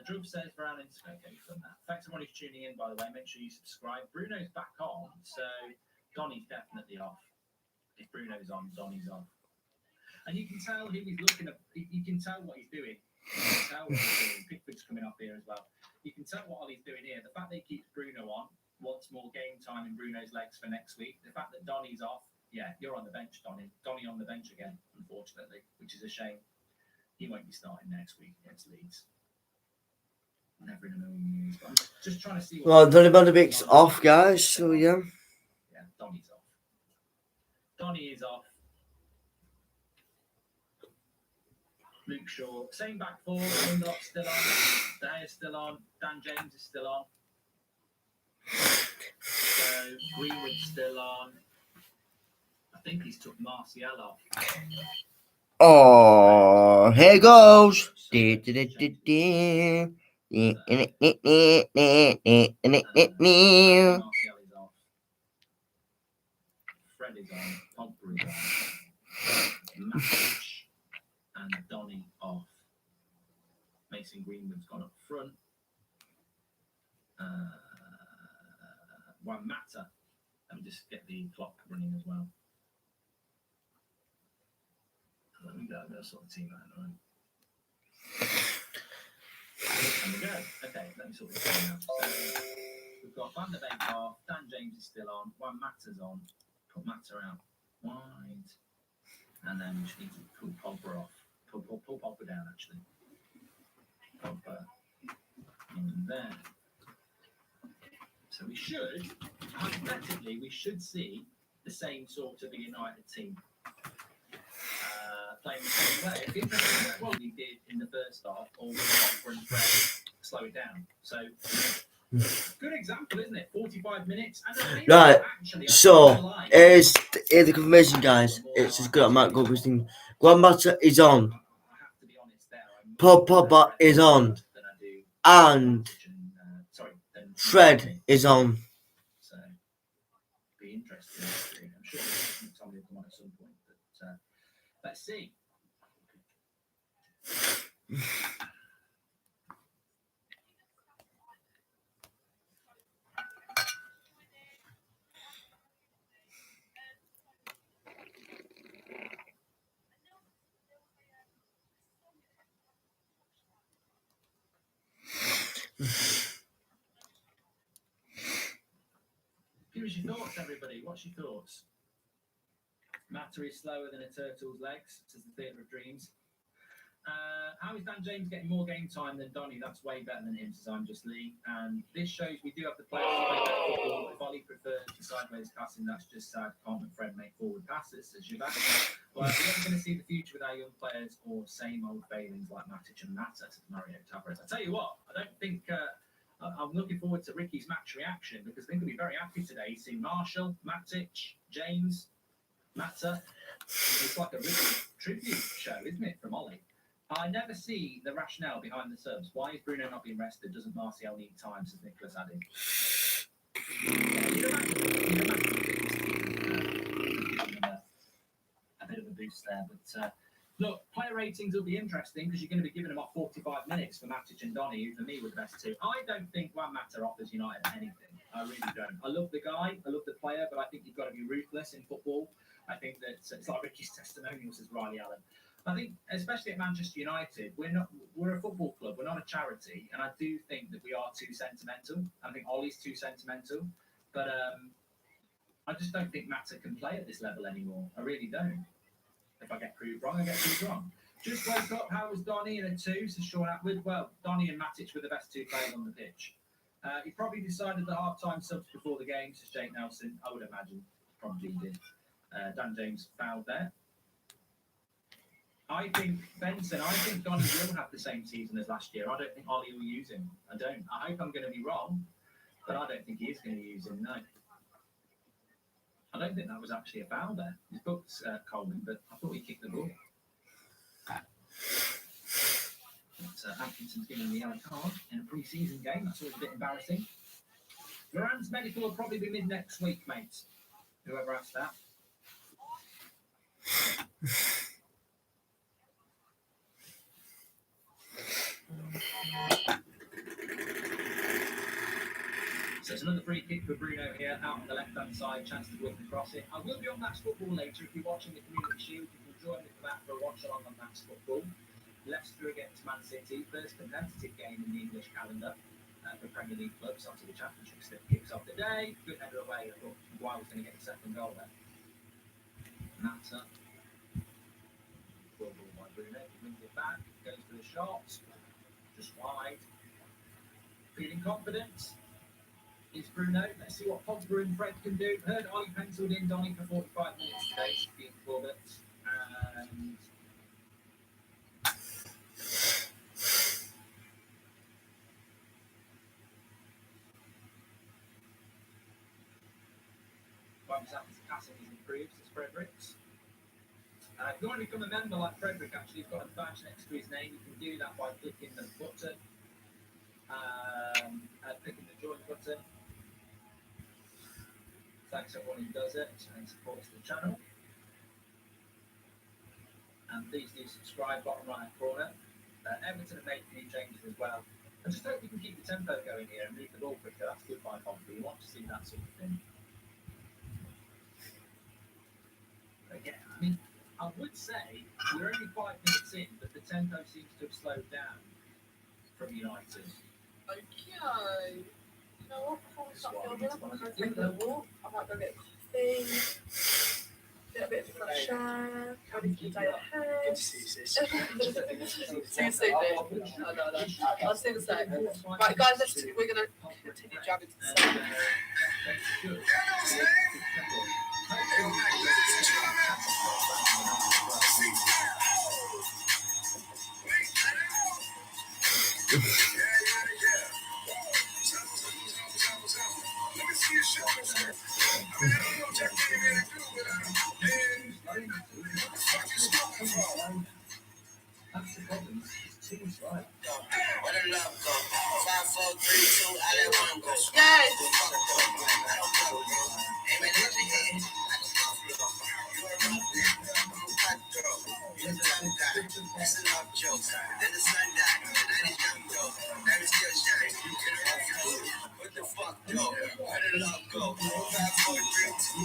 Drew says for our Instagram. Okay, from that. Thanks everyone who's tuning in, by the way. Make sure you subscribe. Bruno's back on, so Donny's definitely off. If Bruno's on, Donny's off. And you can tell who he's looking at. You can tell what he's doing. You can tell what he's doing. Pickford's coming up here as well. You can tell what Ollie's doing here. The fact that he keeps Bruno on, wants more game time in Bruno's legs for next week. The fact that Donny's off, yeah, you're on the bench, Donny. Donny on the bench again, unfortunately, which is a shame. He won't be starting next week against Leeds. Never in a million years. But I'm just trying to see. Well, Donny Van der Beek's off, guys. So yeah. Yeah, Donny's off. Donny is off. Luke Shaw, same back four. Lundrock's still on. Daya's still on. Dan James is still on. So Greenwood's still on. I think he's took Martial off. Oh, here goes. Martial is off. Fred is on. Pogba is on. Matic and Donny off. Mason Greenwood's gone up front. Juan Mata. Let me just get the clock running as well. Let me go. I'll sort the team out. Right? And we go. Okay, let me sort this team out. So we've got Van der Beek off. Dan James is still on. Juan Mata's on. Put Mata out wide. And then we just need to pull Pogba off. Pull Pogba down, actually. Pogba in there. So we should, hypothetically, see the same sort of a United team playing the same way. It's interesting what we did in the first half, or with Pogba and Fred slow it down. So Good example, isn't it? 45 minutes. And Right, actually, so here's the confirmation, guys. It's just good at Matt Goldberg's team. Grandmaster is on. I have to be honest there. Paul Pogba is on. And Fred is on. So, be interesting. I'm sure somebody will come on at some point. But let's see. Give us your thoughts, everybody. What's your thoughts? Matter is slower than a turtle's legs, says the Theatre of Dreams. How is Dan James getting more game time than Donny? That's way better than him, says I'm Just Lee. And this shows we do have the players to play better football. If Ollie prefers the sideways passing, that's just sad. Can't and Fred make forward passes, says Shabbat. But we're never going to see the future with our young players or same old failings like Matic and Mata, says Mario Tavares. I tell you what, I don't think... I'm looking forward to Ricky's match reaction because I think he'll be very happy today. He's seen Marshall, Matic, James, Mata. It's like a Ricky tribute show, isn't it, from Ollie? I never see the rationale behind the subs. Why is Bruno not being rested? Doesn't Martial need time, says Nicholas adding. A bit of a boost there, but look, player ratings will be interesting because you're going to be giving them up 45 minutes for Matic and Donny, who for me were the best two. I don't think Juan Mata offers United anything. I really don't. I love the guy, I love the player, but I think you've got to be ruthless in football. I think that it's like Ricky's testimonial, says Riley Allen. I think, especially at Manchester United, we're a football club, we're not a charity, and I do think that we are too sentimental. I think Ollie's too sentimental, but I just don't think Mata can play at this level anymore. I really don't. If I get proved wrong, I get proved wrong. Just woke up. How was Donny in a 2? Says Sean Atwood. Well, Donny and Matic were the best two players on the pitch. He probably decided the half-time subs before the game, says Jake Nelson. I would imagine probably did. Dan James fouled there. I think Donny will have the same season as last year. I don't think Ollie will use him. I don't. I hope I'm going to be wrong, but I don't think he is going to use him, no. I don't think that was actually a foul there. He's booked Coleman, but I thought he kicked the ball. But Atkinson's given the yellow card in a pre-season game. That's always a bit embarrassing. Moran's medical will probably be mid next week, mates. Whoever asked that. So it's another free kick for Bruno here, out on the left-hand side, chance to go up and cross it. I will be on Max Football later. If you're watching the Community Shield, you can join me for that for a watch-along on Max Football. Leicester against Man City, first competitive game in the English calendar for Premier League clubs. Obviously, the Championship slip kicks off the day. Good header away. I thought Guy was going to get the second goal there. Mata. Ball by Bruno. He wins it back. Goes for the shot. Just wide. Feeling confident. Is Bruno. Let's see what Pogba and Fred can do. Heard Ollie penciled in Donny for 45 minutes today, being Corbett. And passing is improved, says Fredericks. If you want to become a member like Frederick, actually, he's got a badge next to his name. You can do that by clicking the button, clicking the join button. Thanks everyone who does it and supports the channel. And please do subscribe, bottom right hand corner. Everton have made a few changes as well. I just hope we can keep the tempo going here and move the ball quicker. That's good by Pompey. You want to see that sort of thing. But yeah, I mean, I would say we're only 5 minutes in, but the tempo seems to have slowed down from United. Okay. You know what? Before we start filming, I'm going to take a walk. I might go get coffee, get a bit of fresh air, ready for the day ahead. Good to see you, sis. See you soon, dude. No. I'll see you in a sec. Right, guys, we're going to continue jabbing to the side. That's the problem. It's too slow. Where the love go? 5, 4, 3, 2, I let one go. Yes. Aiming at your head like a buffalo. You a rough nigga, I'm a cut girl. You a tough guy, that's a love joke. Then the sun died, the night is young though. Now it's still shine, you can rough flow. What the fuck though? Where the love go? 5, 4, 3, 2,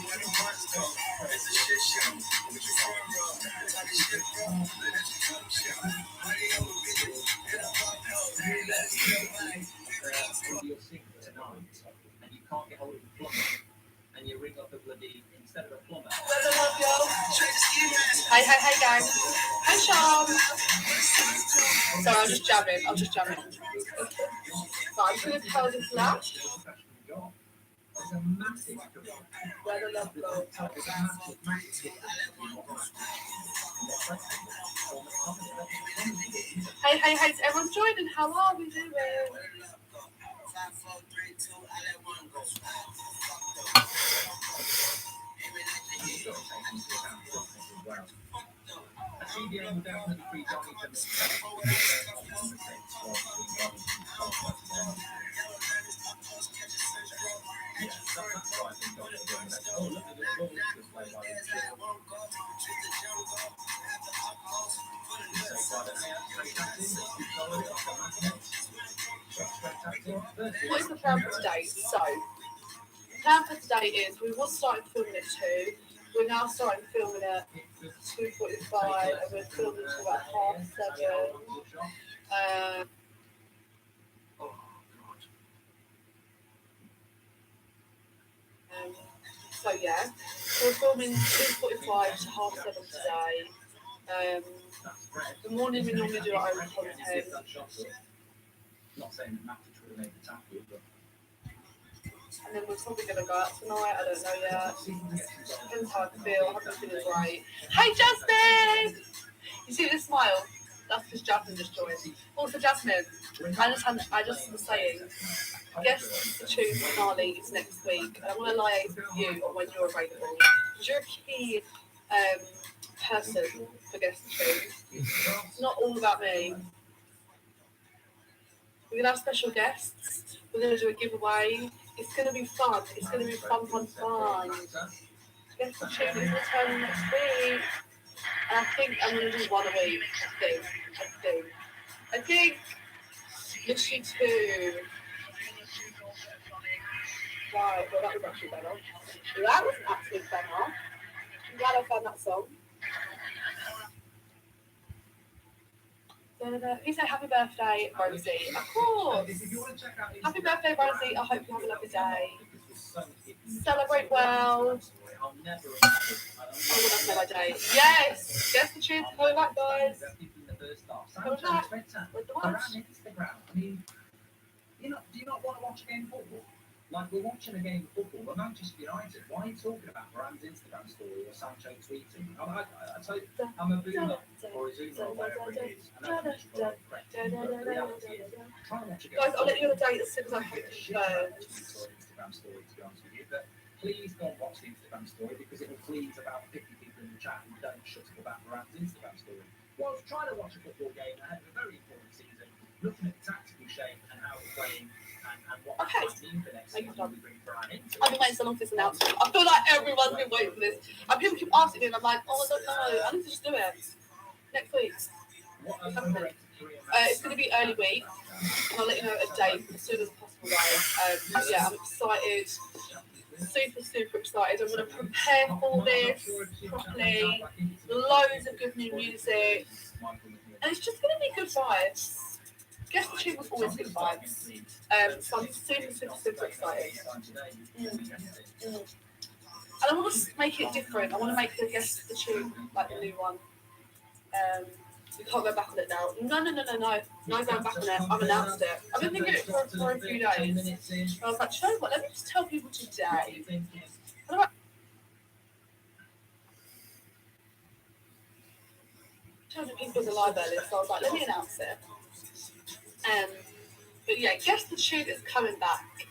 where the ones go? It's a shit show. What you from, bro? Talking shit, bro. Let you come show. Money over bitches, and a fuck hoes. Let's go, man. You're sick tonight and you can't get hold of a plumber and you ring up a bloody instead of a plumber. Hey guys. Hi Sean. Sorry, I'm just jabbing. But I'm just gonna tell this last. There's a massive Where the love goes. there's a massive Hey, is everyone joining? How are we doing? 5, 4, 3, 2, I let one go. CBN will definitely free Johnny to What is the plan for today? So, the plan for today is we was starting filming at 2. We're now starting filming at 2:45 and we're filming till about 7:30. So yeah, we're filming 2:45 to 7:30 today. The morning we normally do our own content. Not saying that Matic would have made the tackle, but And then we're probably going to go out tonight. I don't know yet. Depends how I feel. I haven't been feeling great. Hey, Jasmine! You see this smile? That's because Jasmine just joined. Also, Jasmine, I just was saying, guess the tune finale is next week. And I want to liaise with you on when you're available. Because you're a key person for guess the tune. It's not all about me. We're going to have special guests. We're going to do a giveaway. It's going to be fun. It's going to be fun. Guess the tune is returning next week. And I think I'm going to do one a week. I think. Literally 2. Right, well, that was actually better. That was actually better. I'm glad I found that song. He said happy birthday, Rosie. Of course. Happy birthday, Rosie. I hope you have a lovely day. Celebrate well. Oh, that's my day. Yes. Guess the tune. Coming back, guys. Coming back. With the watch. I mean, do you not want to watch a game of football? Like, we're watching a game of football, we're Manchester United. Why are you talking about Moran's Instagram story or Sancho tweeting? I tell you, I'm a boomer or a zoomer or whatever it is. And I'm just correct. But the reality is, try and watch a game. Guys, I'll let you on a date as soon as I have it confirmed. Instagram story, to be honest with you. But please don't watch the Instagram story because it will please about 50 people in the chat who don't shut up about Moran's Instagram story. Whilst trying to watch a football game ahead of a very important season, looking at the tactical shape and how we're playing and what we might mean for next season we bring Brian into. I've been waiting so long for this announcement. I feel like everyone's been waiting for this. And people keep asking me, and I'm like, oh, I don't know. I need to just do it. Next week. It's going to be early week. And I'll let you know a date as soon as possible, guys. Yeah, I'm excited. Super excited. I'm going to prepare for this properly. Loads of good new music. And it's just going to be good vibes. Guess the tune was always good vibes. So I'm super excited. And I want to make it different. I want to make the Guess the Tune like the new one. We can't go back on it now. No. No going back on it. I've announced it. I've been thinking it for a few days. And I was like, you know what? Let me just tell people today. Telling people was alive earlier, so I was like, let me announce it. But yeah, Guess the Tune is coming back.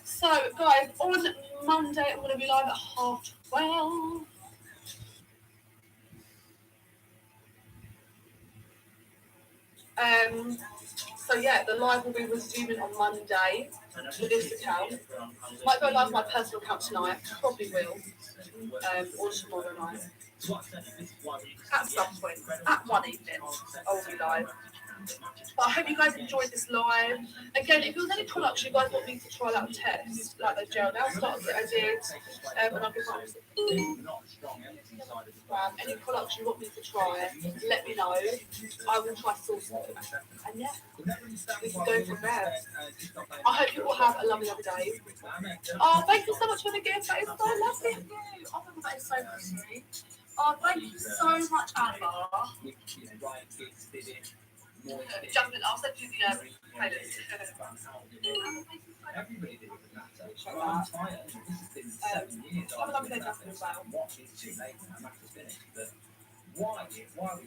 So So, guys, on Monday, I'm going to be live at 12:30. So yeah, the live will be resuming on Monday with this account. Might go live with my personal account tonight, probably will, or tomorrow night. At some point, at one evening, I'll be live. But I hope you guys enjoyed this live. Again, if there's any products you guys want me to try out and test, like the gel nail starts that I did, and I'll give any products you want me to try, let me know. I will try source them. And yeah, we can go from there. I hope you all have a lovely day. Oh, thank you so much for the gift. That is so lovely of you. Oh, that is so pretty. Oh, thank you so much, Amber. Jasmine, I'll send you the playlist. Everybody did it with Matter. This has been 7 years. I'm loving their Jasmine as well. What is too late now? Matter's finished. But why we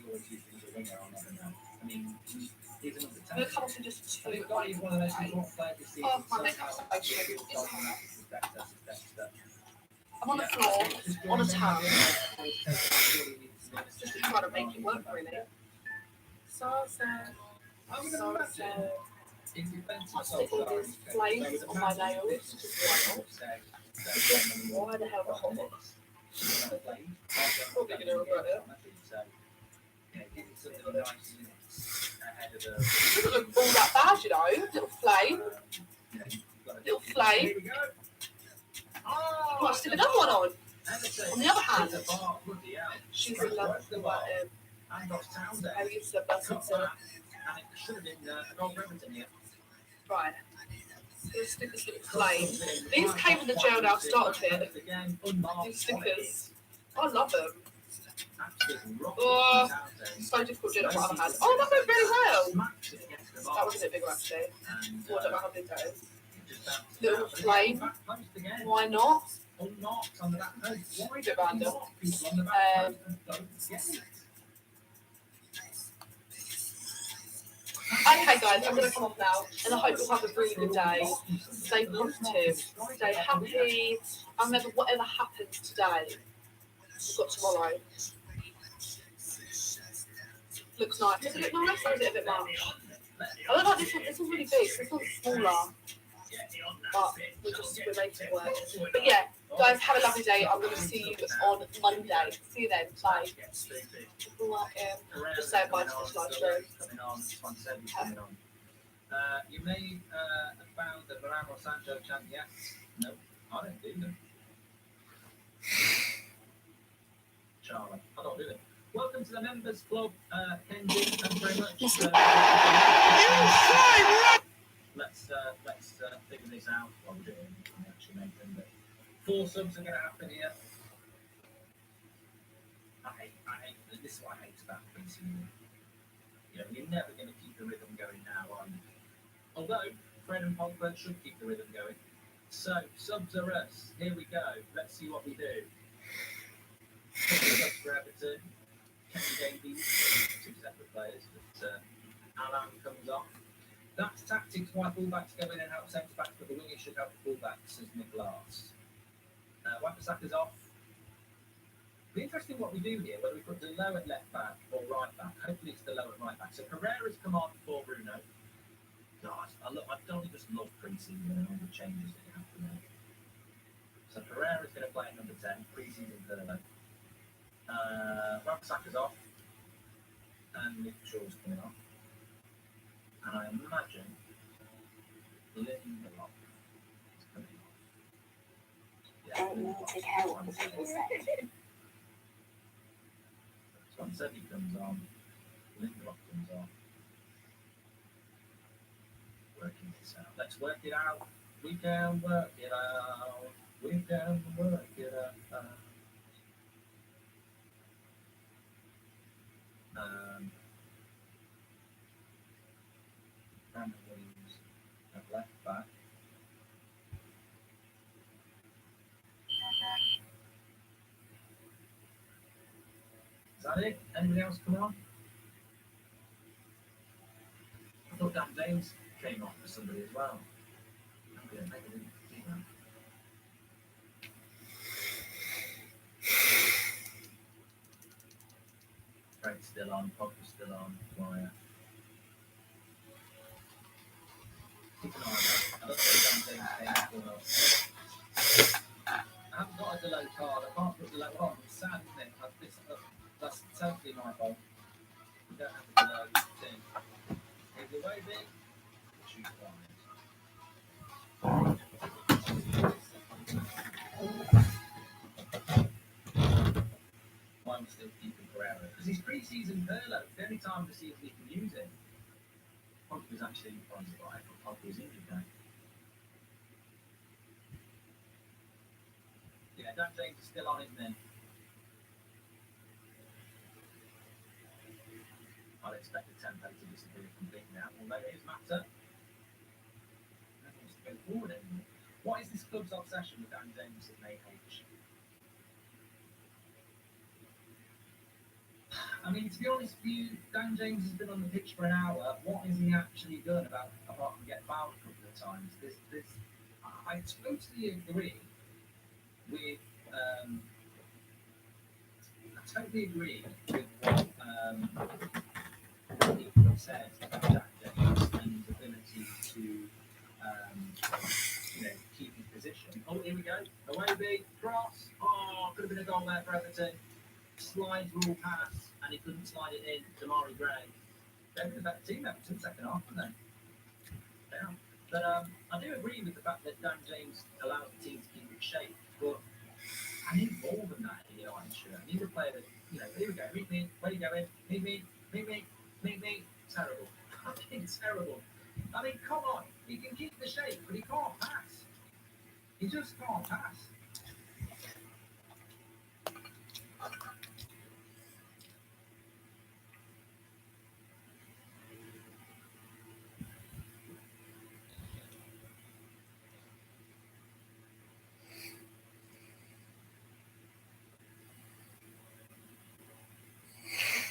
always use him as a winger, I'll never know. I mean, he's another We'll come up to just So we've got he's one of those important players this season. Oh, my neck is so I'm on the floor, on a towel, just to try to make it work, really. So sad. So sad. I stick all these flames on my nails, just why the hell the hot box? Probably going to regret it. It doesn't look all that bad, you know. Little flame. Little flame. Might stick another one on. On the other hand, she's in love with how you said that's it. Right. Let's stick this little flame. These came in the gel now starter kit. These stickers. I love them. Oh, so difficult doing it on my other hand. Oh, that went really well. That was a bit bigger actually. Oh, I don't know how big that is. Little flame. Why not? Bit random. Okay, guys, I'm going to come off now, and I hope you'll have a really good day. Stay positive, stay happy, and remember, whatever happens today, we've got tomorrow. Looks nice. Does it look nice, or is it a bit much? I don't like this one. This one's really big. This one's smaller, but we're making it work. But yeah, guys, have a lovely day. I'm going to see you on Monday. See you then. Bye. Just say bye to this live stream. You may have found the Varane or Sancho chant yet. No, I don't do them. Charlie, I don't do them. Welcome to the members club, Kenji. Thanks very much. Let's figure this out while we're doing it. I actually make them. But 4 subs are going to happen here. I hate this is what I hate about preseason. You know, you're never going to keep the rhythm going now, are you? Although Fred and Pogba should keep the rhythm going. So subs are us. Here we go. Let's see what we do. Subs for Everton. Kenny Davies, 2 separate players, but Alan comes off. That's tactics why fullbacks go in and help centre backs, but the wingers should help the fullbacks, says Nick Lars. Wan-Bissaka's off. It'll be interesting what we do here, whether we put the low at left back or right back. Hopefully it's the low at right back. So Pereira's come on before Bruno. God, I don't just love pre-season and all the changes that you have to make. So Pereira's going to play at number 10, pre-season Verno. Wan-Bissaka's off, and Nick Shaw's coming off, and I imagine Lindelof is coming off. Swansea comes on, Lindelof comes off. Working this out. Let's work it out. We can work it out. We can work it out. Brandon Williams at left back. Is that it? Anybody else come on? I thought Dan James came off for somebody as well. Maybe I didn't see that. Craig's still on, Pogba's still on, Wire. Keep an eye on that. I don't think Dan James came up or not. I haven't got a Delo card. I can't put Delo on. It's sad, isn't it? That's totally my fault. We don't have a Delo thing. Is the way big? Shoot why am I still keeping Pereira? Because he's pre-season furlough. The only time of the season he can use it. Pogba was actually on the right, but Pogba was injured now. Yeah, Dan James is still on it then. I'd expect the tempo to disappear completely now, although it is matter. No one wants to go forward anymore. What is this club's obsession with Dan James at May H? I mean, to be honest with you, Dan James has been on the pitch for an hour. What has he actually done apart from get fouled a couple of times? I totally agree with what he said about Dan James and his ability to keep his position. Oh, here we go. Away big cross. Oh, could have been a goal there for Everton. Slides rule pass, and he couldn't slide it in to Mari Gray. They've been a better team Everton second half, haven't they? Yeah. But I do agree with the fact that Dan James allows the team to keep its shape, but I need more than that in the Iron shirt. I need a player that, here we go, meet me, where you going? Meet me. Terrible. Fucking terrible. I mean, come on. He can keep the shape, but he can't pass. He just can't pass.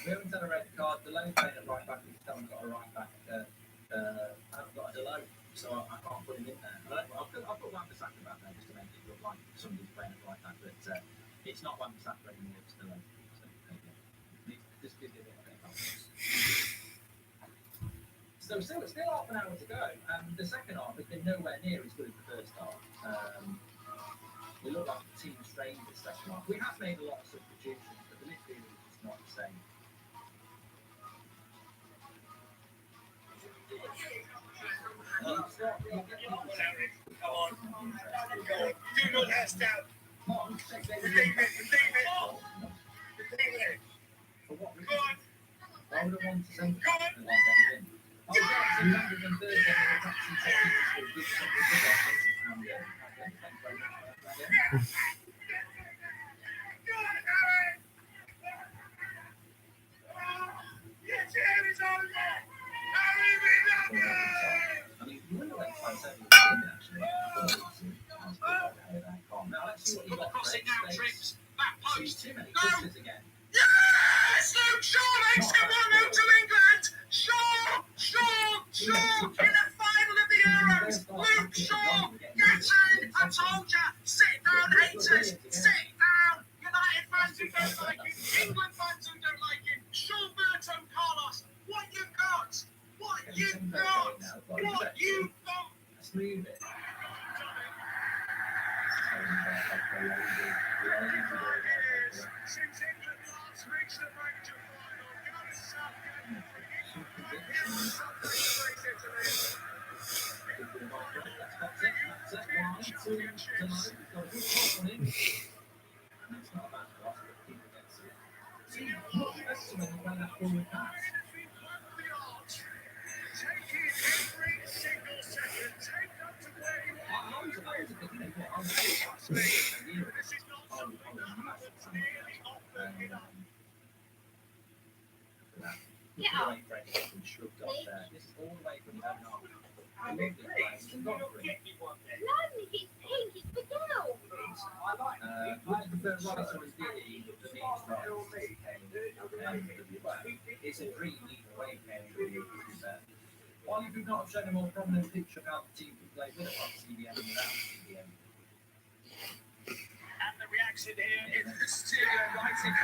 We haven't had a red card. Delo's playing at right back. We still haven't got a right back. I haven't got a Delo, so I can't put him in there. I'll put Wan-Bissaka back there just to make it look like somebody's playing at right back. But it's not Wan-Bissaka anymore. It's Delo. So just gives you a bit of confidence. So still half an hour to go. The second half has been nowhere near as good as the first half. We look like a team strained this second half. We have made a lot of substitutions, but the midfield is just not the same. Come on. Do not let us down. Redeem it. For what reason? Go on. I would have wanted to send Go on. the one down in. I would have 630 and the taxi seconds for a good second to go. Your chair is on. Harry, we love you. I mean, you wonder what it's like actually. Now, let's see what you got. Cross it now, Trips. Back See post. too many touches again. Yes! Luke Shaw makes it 1-0 to England. Shaw in the final of the Euros. Luke Shaw gets in. I told ya. Sit down, haters. Sit down. United fans who don't like him. England fans who don't like him. Shaw, Burton, Carlos. What you got? Let's move it. Since England last reached the Rangers final, Gareth Southgate taking every single second, take up to where he wants. This is not something that happens nearly often enough. This is all the way from his own arm. I love this place. It's not for him. I prefer Rice or Diddy to me. It's a dream either way. Why would you not have shown a more prominent picture of how the team could play with on CDM and without CDM? And the reaction here is the studio lighting.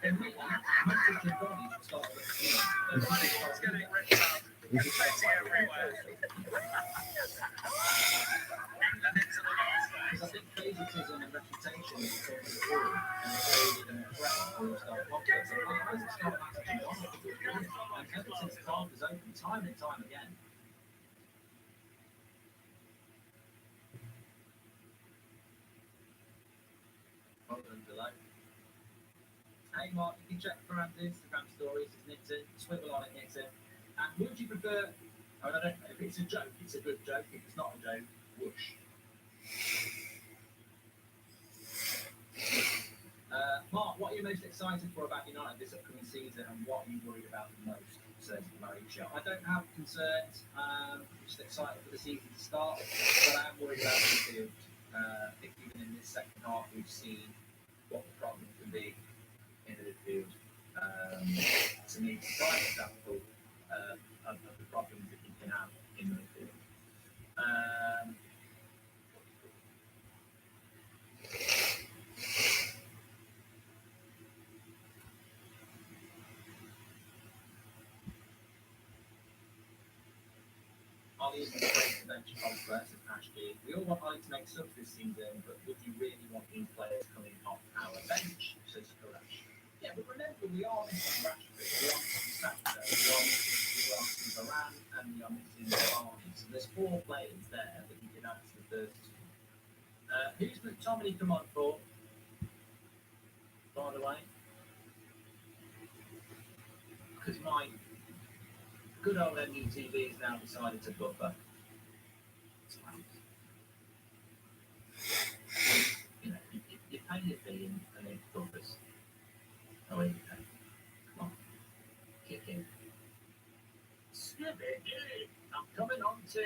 In week one, Matic and Donny started at the It's getting ripped up. Confetti everywhere. Bring them into the master. Because I think favoritism and reputation is sort of through, and it's already going to threaten for a start conflict. So as a start Matic and Donny, and Everton's card is open time and time again. Problem below. Hey Mark, you can check Ferran's Instagram stories, it's Nixon, swivel on it Nixon. And would you prefer, I don't know, if it's a joke, it's a good joke, if it's not a joke, whoosh. Mark, what are you most excited for about United this upcoming season and what are you worried about the most? Says Mauricio. I don't have concerns, I'm just excited for the season to start, but I am worried about the field. I think even in this second half we've seen what the problem can be in the midfield. To me, it's a prime example of the problems that you can have in the midfield. Ollie is the great adventure conquest of Ashby. We all want Ollie to make subs this season, but would you really want these players coming off our bench? Says Courage. Yeah, but remember, we are missing Rashford, we are missing Sancho, we are missing Varane, and we are missing Varane. So there's 4 players there that you can add to the first team. Who's McTominay come on for? By the way, because my good old MUTV has now decided to buffer. You know, you pay your fee and it buffers. Oh, you go. Come on, kick in. Skibby, I'm coming on to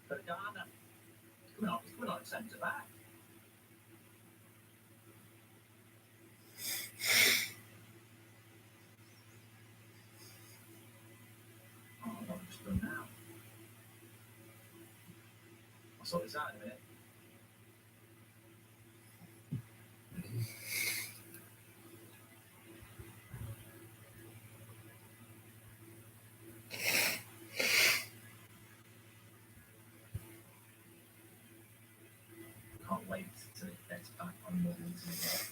Pagana. He's coming on centre back. Oh, what I've just done now. I'll sort this out in a minute. Can't wait till it gets back on the internet.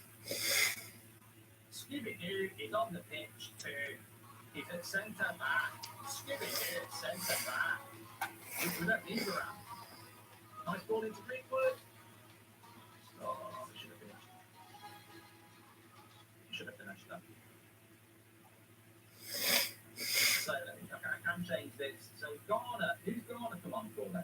Skibby-Doo is on the pitch too. He's at centre back. Skibby-Doo at centre back. We don't need Varane. Nice ball into Greenwood. Oh, should have finished. Should have finished that. So I can change this. So Garner, who's Garner come on for then?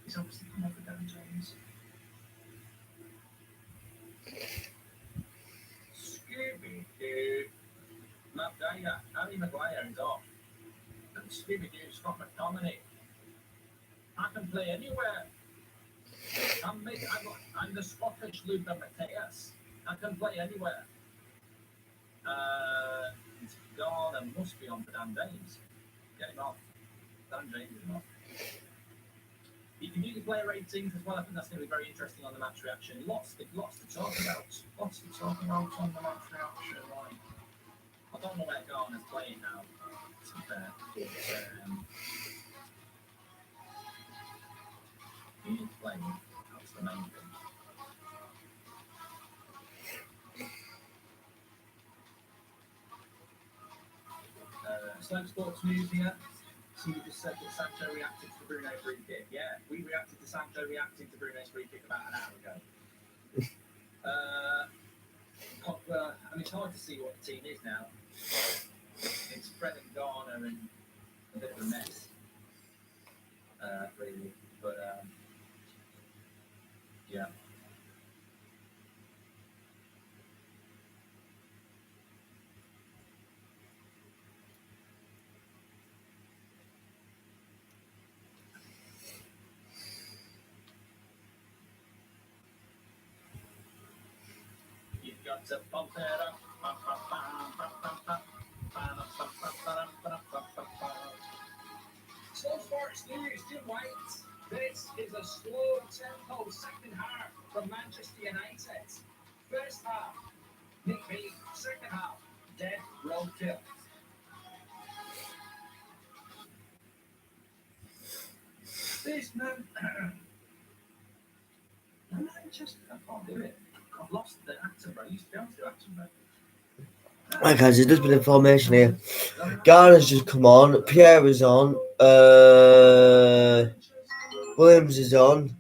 He's obviously come on for Dan James. Scooby-Doo. Matt Dyer, Harry Maguire is off. And Scooby-Doo, Scott McTominay. I can play anywhere. I'm the Scottish Luca Mateus. I can play anywhere. It's gone and must be on for Dan James. Get him off. Dan James is off. You can do the player ratings as well. I think that's going to be very interesting on the match reaction. Lots to talk about. Lots to talk about on the match reaction. Like, I don't know where Garner's playing now, to be fair. He's playing. That's the main thing. Slow sports news here. Somebody just said that Sancho reacted to the Bruno free kick. Yeah, we reacted to Sancho reacting to Bruno's free kick about an hour ago. I mean, it's hard to see what the team is now. It's Fred and Garner and a bit of a mess, really. But, yeah. You've got to bump it up. Slow sports news, Jim White. This is a slow tempo second half from Manchester United. First half, Nick B. Second half, dead roadkill. This man, Manchester, I can't do it. I've lost the Attenborough. I used to be able to do Attenborough. Right, guys, there's just been information here. Garner's just come on. Pierre is on. Williams is on.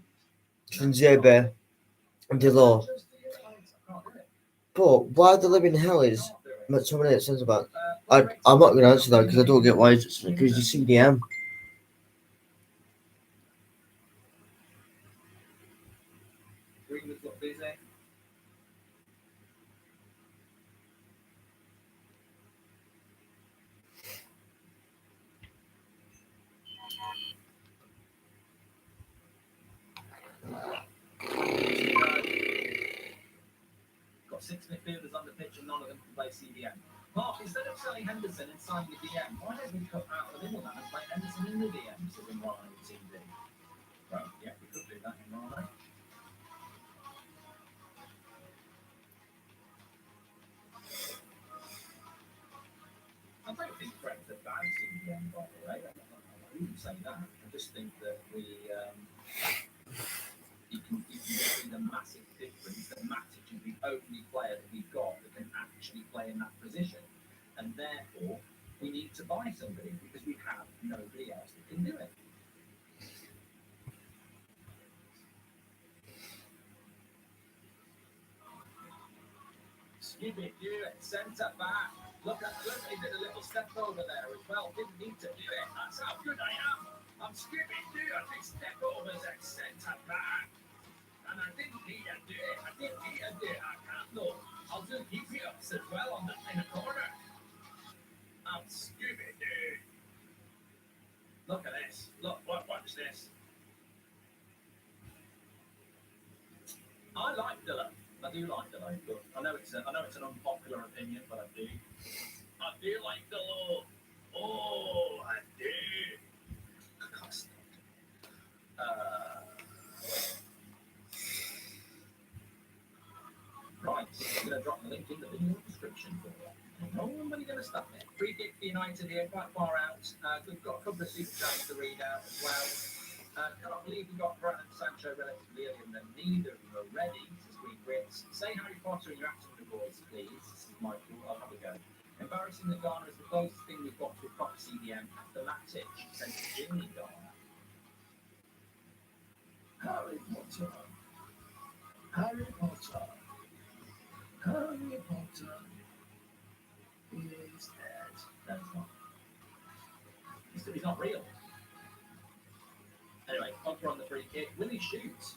Trinzebe and Delors. But why the living hell is McTominay at centre back? I'm not going to answer that because I don't get why it's because you CDM. Greenwood's got busy. Got 6 midfielders on the pitch and none of them can play CDM. Mark, instead of selling Henderson and signing the DM, why don't we cut out the middleman and play Henderson in the DM instead of Ryan and Team D? Well, yeah, we could do that in Ryan. I don't think Fred's a bad CDM, by the way. I wouldn't say that. I just think that you can see the massive difference that Matic is the only player that we've got that can actually play in that position. And therefore, we need to buy somebody because we have nobody else that can do it. Skibby, do it, centre back. Look, he did a little step over there as well. Didn't need to do it. That's how good I am. I'm Skibby, do a big step overs at centre back. And I didn't need to do it. I didn't need to do it. I can't know. I'll do keep it up as well on in the corner. I'm Skibby, dude. Look at this. Look, watch this. I like Dillon. I do like Dillon. I know it's an unpopular opinion, but I do. I do like Dillon. Oh, I do. Right, I'm going to drop the link in the video description for you. Nobody going to stop me. Free kick for United here, quite far out. We've got a couple of super chats to read out as well. Can't believe we got Brandon Sancho relatively early and then neither of them are ready, says Green Grits. Say Harry Potter in your accent voice, please. This is Michael. I'll have a go. Embarrassing that Ghana is the closest thing we've got to a proper CDM after Matic, says Jimmy Ghana. Harry Potter. Harry Potter. Harry Potter is dead. No, he's not. He's not real. Anyway, Pogba on the free kick. Will he shoot?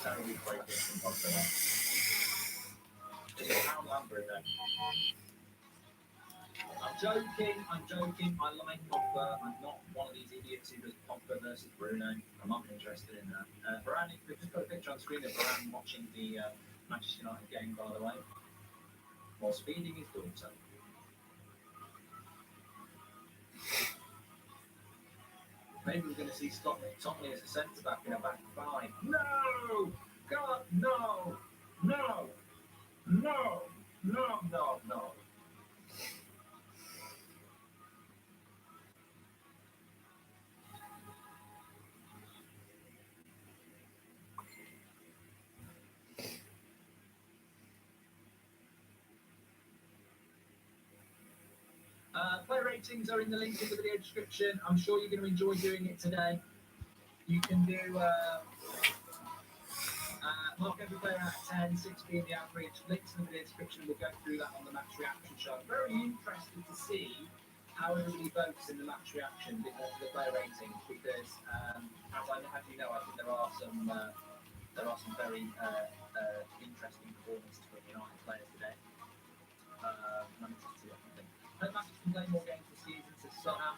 Terribly free kick from Pogba there. Is it Harold Lambert then? I'm joking. I like Pogba. I'm not one of these idiots who does Pogba versus Bruno. I'm not interested in that. Varane, we've just got a picture on screen of Varane watching the Manchester United game, by the way, whilst feeding his daughter. Maybe we're going to see Tomley as a centre back in a back five. No! God, no! No! No! No! No! No! Player ratings are in the link in the video description. I'm sure you're going to enjoy doing it today. You can do mark every player out of 10, 6 being the average. Links in the video description. We'll go through that on the match reaction show. Very interested to see how everybody votes in the match reaction for the player ratings because, as you know, I think there are some very interesting performances from United players today. I'm interested to see what you think. Hope Manchester can play more games this season, says Soham.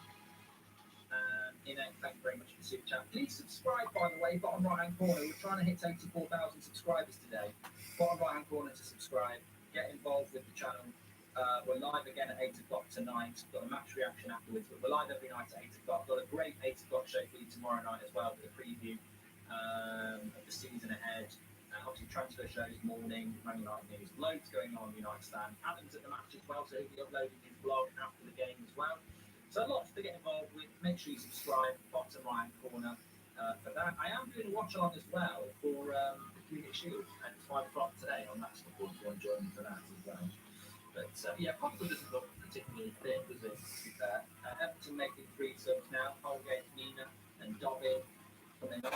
Thank you very much for the super chat. Please subscribe, by the way, bottom right hand corner. We're trying to hit 84,000 subscribers today. Bottom right hand corner to subscribe. Get involved with the channel. We're live again at 8 o'clock tonight. Got a match reaction afterwards, but we're live every night at 8 o'clock. Got a great 8 o'clock show for you tomorrow night as well, with a preview of the season ahead. Obviously, transfer shows morning, Man United news, loads going on United stand. Adam's at the match as well, so he'll be uploading his vlog after the game as well. So lots to get involved with. Make sure you subscribe, bottom right corner for that. I am doing a watch along as well for the Community Shield at 5 o'clock today on that sport. If you want to join me for that as well. But yeah, Pogba doesn't look particularly fit, does it? To be fair, Everton making 3 subs now. Holgate, Nina, and Dobbin coming on.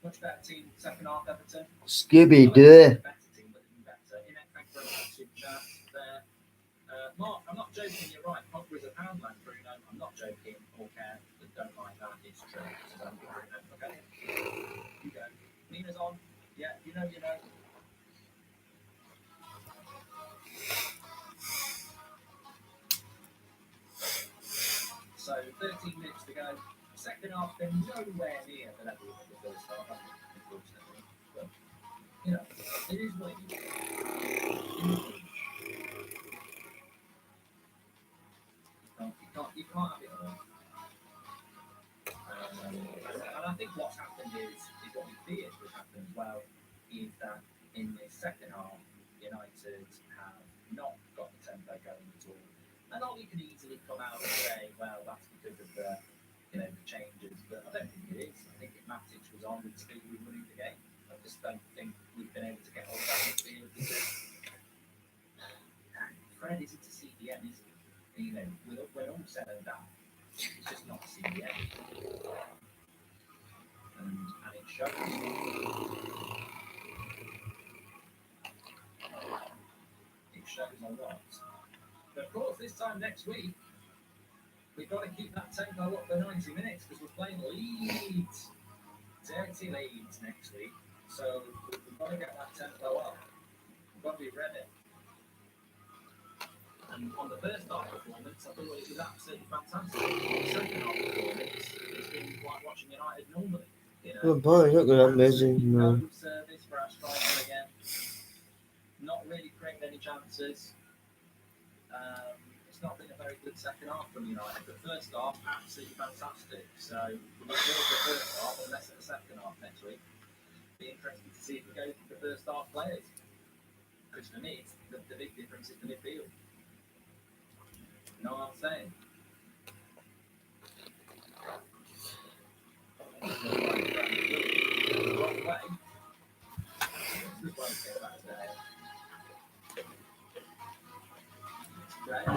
Much better team second half, Everton. Scooby Doo. Better team, but even better. Thank you very much for chat there. Mark, I'm not joking. You're right. Pogba is a poundland, Bruno. I'm not joking. Or care that don't like that. It's true. So, Bruno, okay. You go. Nina's on. Yeah, you know. So 13 minutes to go. Second half, they're nowhere near the level of the first half, unfortunately. But, you know, it is what it is. You can't have it all. And I think what's happened is what we feared would happen as well, is that in the second half, United have not got the tempo going at all. And all you can easily come out and say, well, that's because of the changes, but I don't think it is. I think if Matic was on, we'd still be winning the game. I just don't think we've been able to get all that midfield because Fred isn't a CDM, is he? When all said and done, it's just not CDM. And it shows. It shows a lot. But of course, this time next week, we've got to keep that tempo up for 90 minutes because we're playing Leeds. Dirty Leeds next week. So we've got to get that tempo up. We've got to be ready. And on the first half performance, I thought it was absolutely fantastic. On the second half performance, it's been like watching United normally. Well, boy, look at that amazing. No service for our striker again. Not really creating any chances. It's not been a very good second half from United. The first half, absolutely fantastic. So we'll look forward to the first half and less at the second half next week. Be interesting to see if we go for the first half players. Because for me, it's the big difference is the midfield. You know what I'm saying? The wrong way. This won't get back there. Right.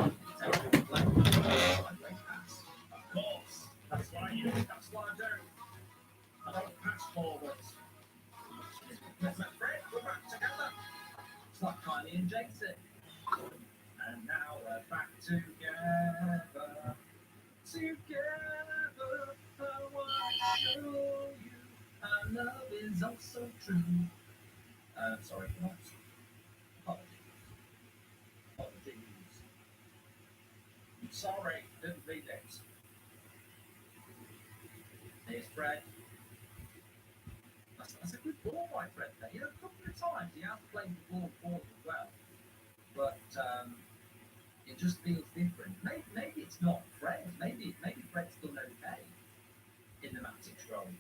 Of course. That's what I use. That's what I do. I don't pass forwards. Let's make Fred. We're back together. It's like Kylie and Jason. And now we're back together. Together. I want to show you our love is also true. Sorry for that. Apologies. I'm sorry, didn't read it. Here's Fred. That's a good ball by Fred there. A couple of times he has played the ball forward as well. But it just feels different. Maybe it's not Fred. Maybe Fred's done okay in the Matic role.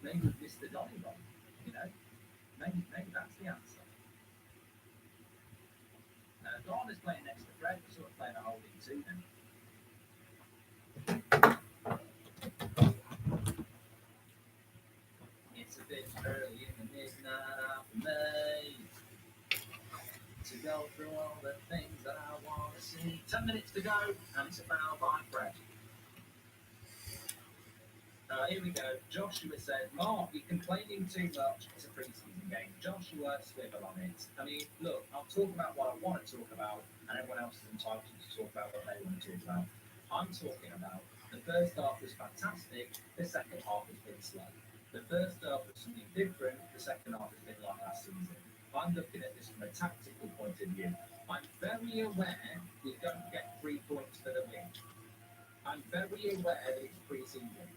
Maybe we've missed the Donny role. Maybe that's the answer. Dawn is playing next to Fred. We're sort of playing a holding two then. It's a bit early in the midnight for me to go through all the things that I want to see. 10 minutes to go, and it's a foul by Fred. Here we go. Joshua said, Mark, you're complaining too much. It's a pre-season game. Joshua, swivel on it. I mean, look, I'll talk about what I want to talk about, and everyone else is entitled to talk about what they want to talk about. I'm talking about the first half was fantastic, the second half has been slow. The first half was something different, the second half has been like last season. I'm looking at this from a tactical point of view. I'm very aware we don't get 3 points for the win. I'm very aware that it's pre-season.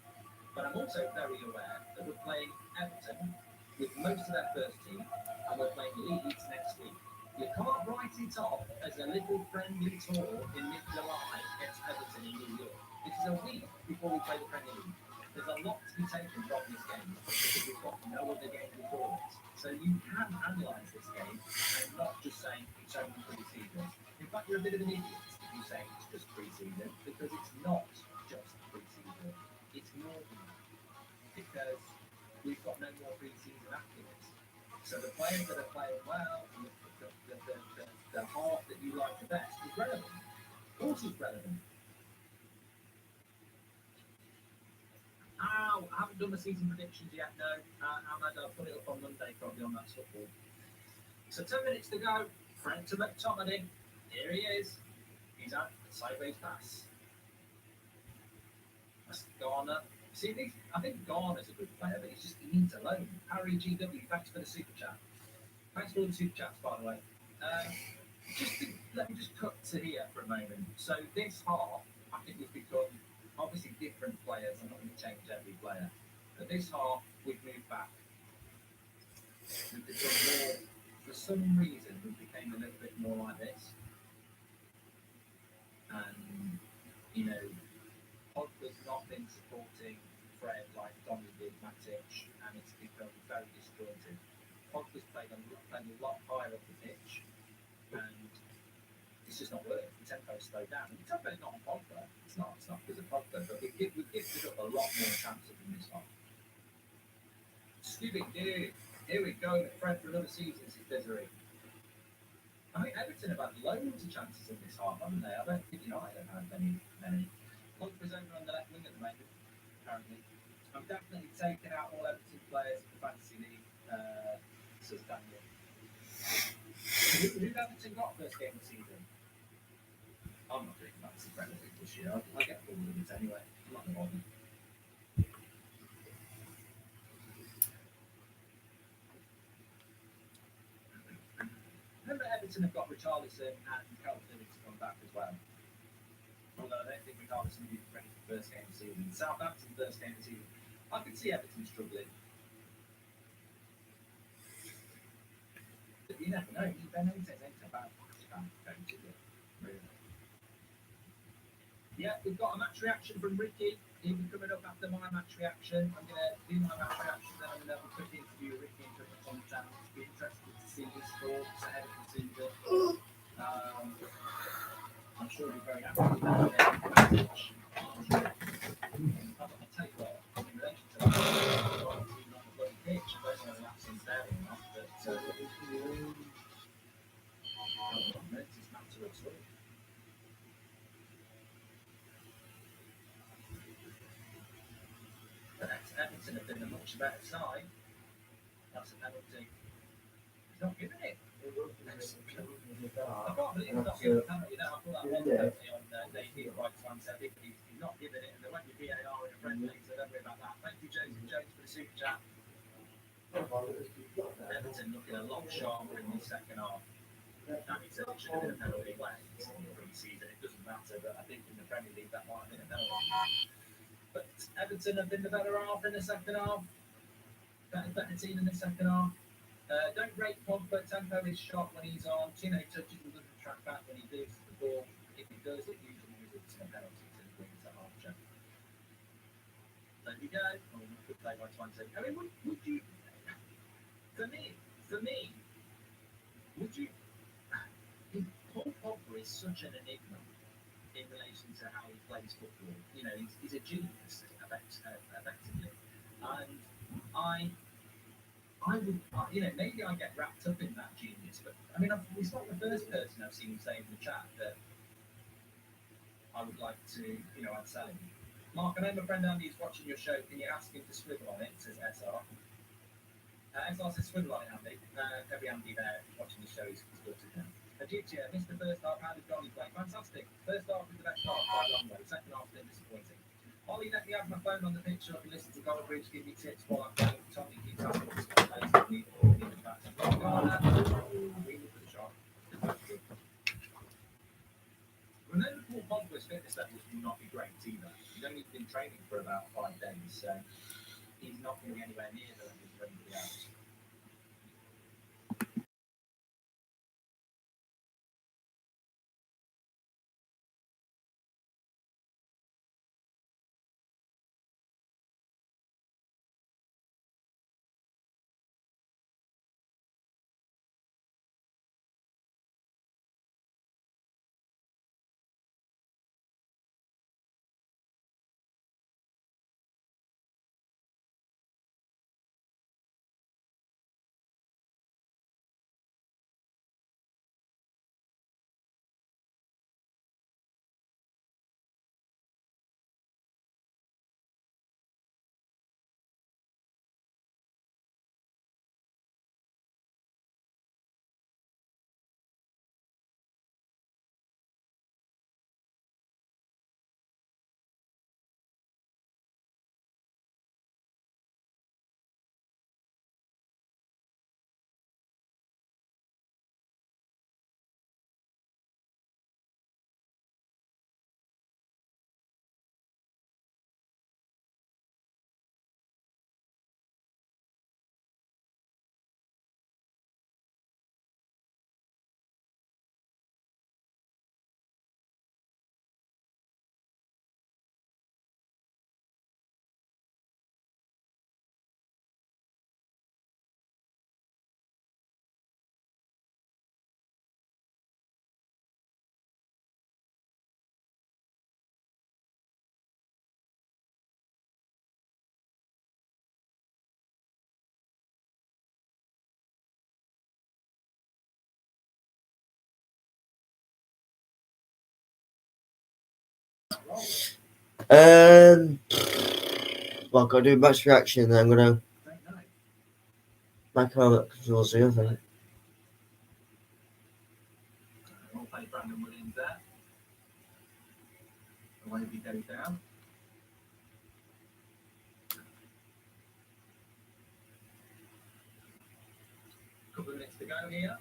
But I'm also very aware that we're playing Everton with most of their first team, and we're playing Leeds next week. You can't write it off as a little friendly tour in mid-July against Everton in New York. It is a week before we play the Premier League. There's a lot to be taken from this game because we've got no other game before it. So you can analyse this game and not just say it's only pre-season. In fact, you're a bit of an idiot if you say it's just pre-season, because it's not just pre-season. It's more than that, because we've got no more pre-season after this. So the players that are playing well, and the half that you like the best is relevant. Of course it's relevant. I haven't done the season predictions yet, no. I'll put it up on Monday, probably on that football. So 10 minutes to go. Fred to McTominay. Here he is. He's out the sideways pass. That's Garner. See, I think Garner's a good player, but he needs a loan. Harry GW, thanks for the super chat. Thanks for all the super chats, by the way. Let me just cut to here for a moment. So this half, I think we've become obviously different players. I'm not going to change every player. But this half, we've moved back. We've become more, for some reason, we became a little bit more like this. And, Pogba's not been supporting Fred like Donny did Matic, and it's become very disjointed. Pogba's played a lot higher up the pitch, and it's just not working. The tempo's slowed down. The tempo's not on Pogba. It's not because of Pogba, but we've gifted up a lot more chances in this half. Scooby, dude, here we go. Fred for another season, this is Desiree. I think Everton have had loads of chances in this half, haven't they? I don't think United have had many. Pogba's over on the left wing at the moment, apparently. I'm definitely taking out all Everton players in the Fantasy League, says Daniel. Who'd Everton got first game of the season? I'm not doing Fantasy Premier League this year. I'll get bored with it anyway. I'm not going to bother. Remember, Everton have got Richarlison and Calvin Lewin to come back as well. Although I don't think Richarlison will be ready for the first game of the season. Southampton first game of the season. I could see Everton struggling. But you never know. Ben says anything about coach, is it? Really? Yeah, we've got a match reaction from Ricky. He'll be coming up after my match reaction. I'm going to do my match reaction, then I'm going to have a quick interview with Ricky and put it on the channel. It's be interested to see his thoughts ahead of the season. I'm sure he'll be very happy with that message. I'll tell you what, in relation to that, on the bloody pitch, I don't know if that's in there or not, but it's matter of sort. But Everton have been a much better side. That's a penalty. He's not giving it. I can't believe he's not giving a penalty. I thought that was a penalty on Davey right time. So I think he's not giving it, and there won't be VAR in a friendly, so don't worry about that. Thank you, Jones for the super chat. Everton looking a lot sharper in the second half. Danny said it should have been a penalty left in the pre-season. It doesn't matter, but I think in the Premier League that might have been a penalty. But Everton have been the better half in the second half. Better team in the second half. Don't rate Pogba. Tempo is shot when he's on. Tino touches and doesn't track back when he loses the ball. If he does, it usually results in a penalty to the wings at half check. There you go. Good play by Twanty. I mean, would you? For me, would you? Paul Pogba is such an enigma in relation to how he plays football. He's a genius, effectively. And I would, maybe I get wrapped up in that genius, but I mean, he's not the first person I've seen say in the chat that I would like to, I'd sell him. Mark, I know my friend Andy is watching your show. Can you ask him to swivel on it? Says SR. SR says swivel on it, Andy. Every Andy there watching the show is sorted now. Aditya, missed the first half. How did Johnny play? Fantastic. First half was the best half by a long way. Second half was disappointing. Ollie, let me have my phone on the picture. I can listen to Goldbridge give me tips while I'm playing. Tommy keeps asking me to play. We need the back. Really for the shot. Remember Paul Pogba's fitness levels will not be great either. He's only been training for about 5 days, so he's not going to be anywhere near the levels of anybody else. Well, I've got to do match reaction, and then I'm gonna I don't know. make my controls here, I think. We'll play Brandon Williams there. Away he goes down. Couple of minutes to go here.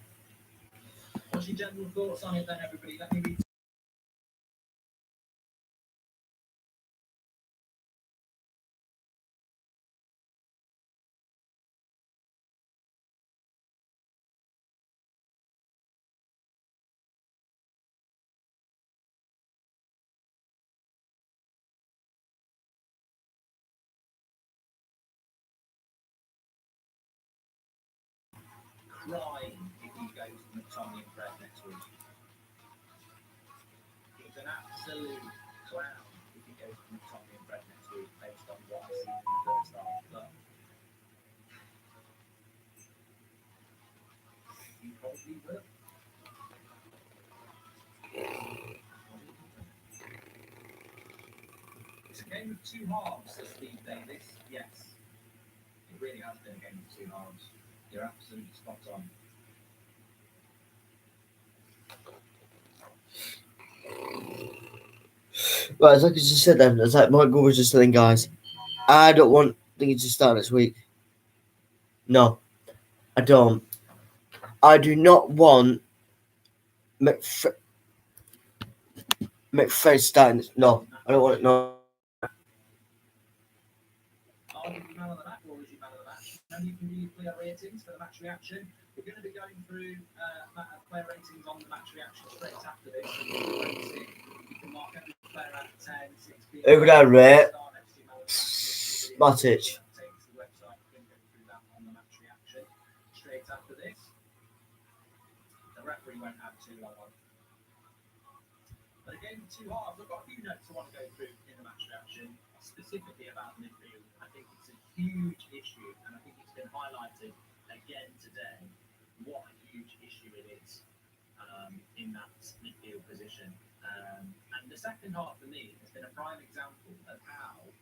What's your general thoughts on it then, everybody? Let me read. Crying if he goes to McTominay and Fred next week. He's an absolute clown if he goes to McTominay and Fred next week based on what I've seen in the first half. But he probably will. It's a game of two halves, says Steve Davis. Yes, it really has been a game of two halves. You're absolutely spot on. Right, as I just said then, it's like Michael was just saying, guys, I don't want things to start next week. No, I don't. I do not want McFred starting. No, I don't want it. No. Are you man of the match or is you man of the match? Now you can do your player ratings for the match reaction. We're going to be going through player ratings on the match reaction straight after this. You can mark every player out of 10, 6, Who would I rate? Matic. Take to the website. We're going to go through that on the match reaction straight after this. The referee won't have too long on. But again, two halves. I've got a few notes I want to go through in the match reaction, specifically about the midfield. I think it's a huge issue, and I think it's been highlighted again today what a huge issue it is in that midfield position. And the second half for me has been a prime example of how if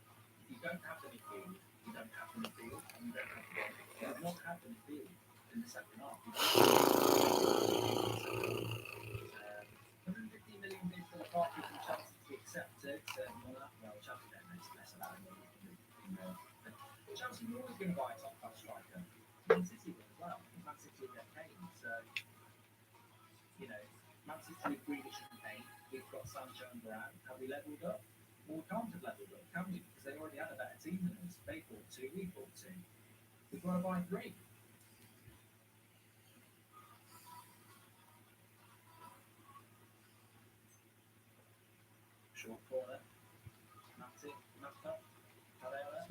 you don't have the midfield, you don't have the midfield, and you don't have the midfield. You do not have the midfield in the second half. 150 million bid for Lukaku from Chelsea to be accepted. Well, Chelsea don't know less about him. Chelsea were always going to buy a top-class striker. Man City will as well. Man City will get Kane. So, Man City with Grealish and Kane. We've got Sancho and we levelled up? Well, we can't have levelled up, can we? Because they already had a better team than us. They bought 2, we bought 2. We've got to buy 3. Short corner. That's it. Matched up. Pereira.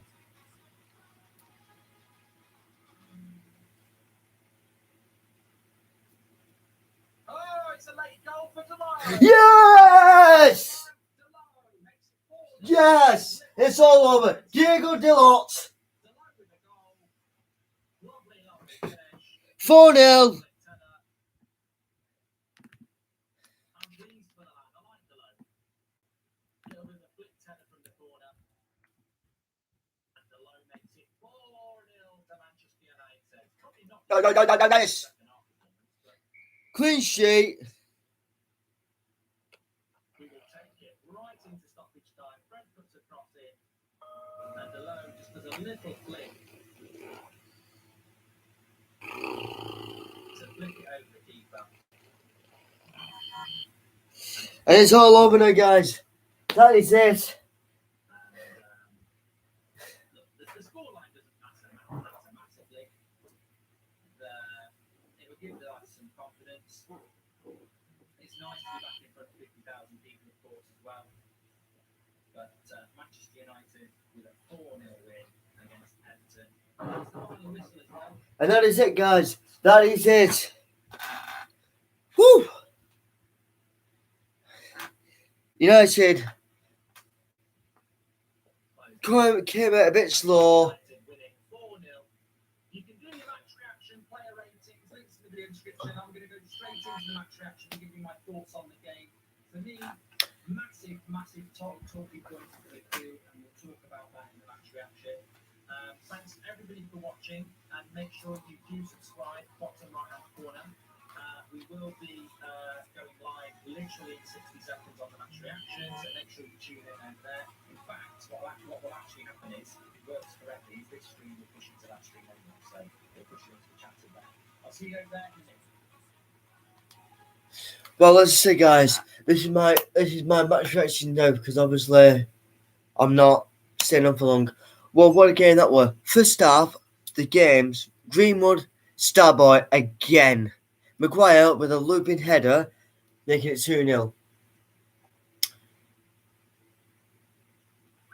Oh, it's a late goal for Delano. Yes! Delano makes it 4. Yes! It's all over. Diego Dalot. Delano with the goal. Lovely long finish. 4-0. I'm pleased for the lad. I like Delano. A little bit of a flick tenner from the corner. And Delano makes it 4-0 to Manchester United. Probably not Nice. second half performance, but Clean sheet. we will take it right into stoppage time. Fred puts a cross in. And Delano just does a little flick to flick it over the keeper. And it's all over now, guys. That is it. Look, the scoreline doesn't matter massively. It will give the lads some confidence. It's nice to be back in front of 50,000 people, of course, as well. But Manchester United with a 4-0 win against Everton. That's the final whistle as well. And that is it, guys. That is it. Woo! United came out a bit slow. United winning 4-0. You can do your match reaction, player ratings, links in the video description. I'm going to go straight into the match reaction and give you my thoughts on the game. For me, massive talking point for the crew, and we'll talk about that in the match reaction. Thanks everybody for watching, and make sure you do subscribe, bottom right hand corner. We will be going live literally in 60 seconds on the match reaction, so make sure you tune in over there. In fact, what will actually happen is, if it works correctly, is this stream will push into that stream anyway, so it'll push you into the chat in there. I'll see you over there in a minute. Well, let's say, guys, this is my match reaction now, because obviously I'm not staying on for long. Well, what a game that was. First half, the games, Greenwood, Starboy again. Maguire with a looping header, making it 2-0.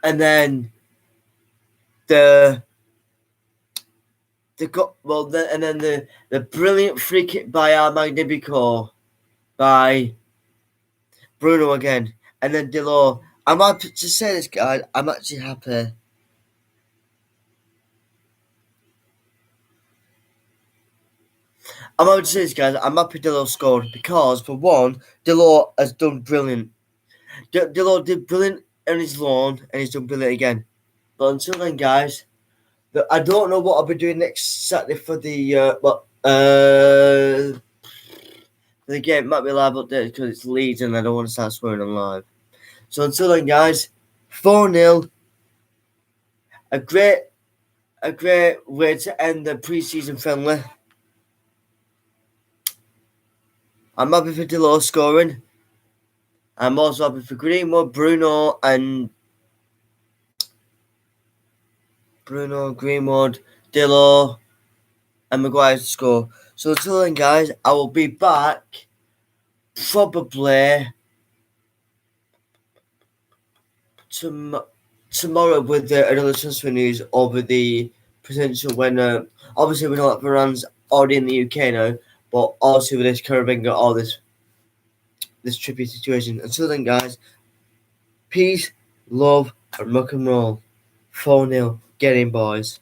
And then the brilliant free kick by our Magnifico by Bruno again. And then Delors. I'm happy to say this, guys. I'm actually happy. I'm happy to say this, guys. I'm happy Delors scored because, for one, Delors has done brilliant. Delors did brilliant on his loan, and he's done brilliant again. But until then, guys, I don't know what I'll be doing next Saturday for the game. It might be live update because it's Leeds and I don't want to start swearing on live. So until then, guys, 4-0. A great way to end the pre-season friendly. I'm happy for Delors scoring. I'm also happy for Greenwood, Greenwood, Delors, and Maguire to score. So until then, guys, I will be back probably tomorrow with another transfer news over the potential when obviously we know that Varane's already in the UK now, but also with this Caravinga, all this trippy situation. Until then, guys, peace, love, and rock and roll. 4-0. Get in, boys.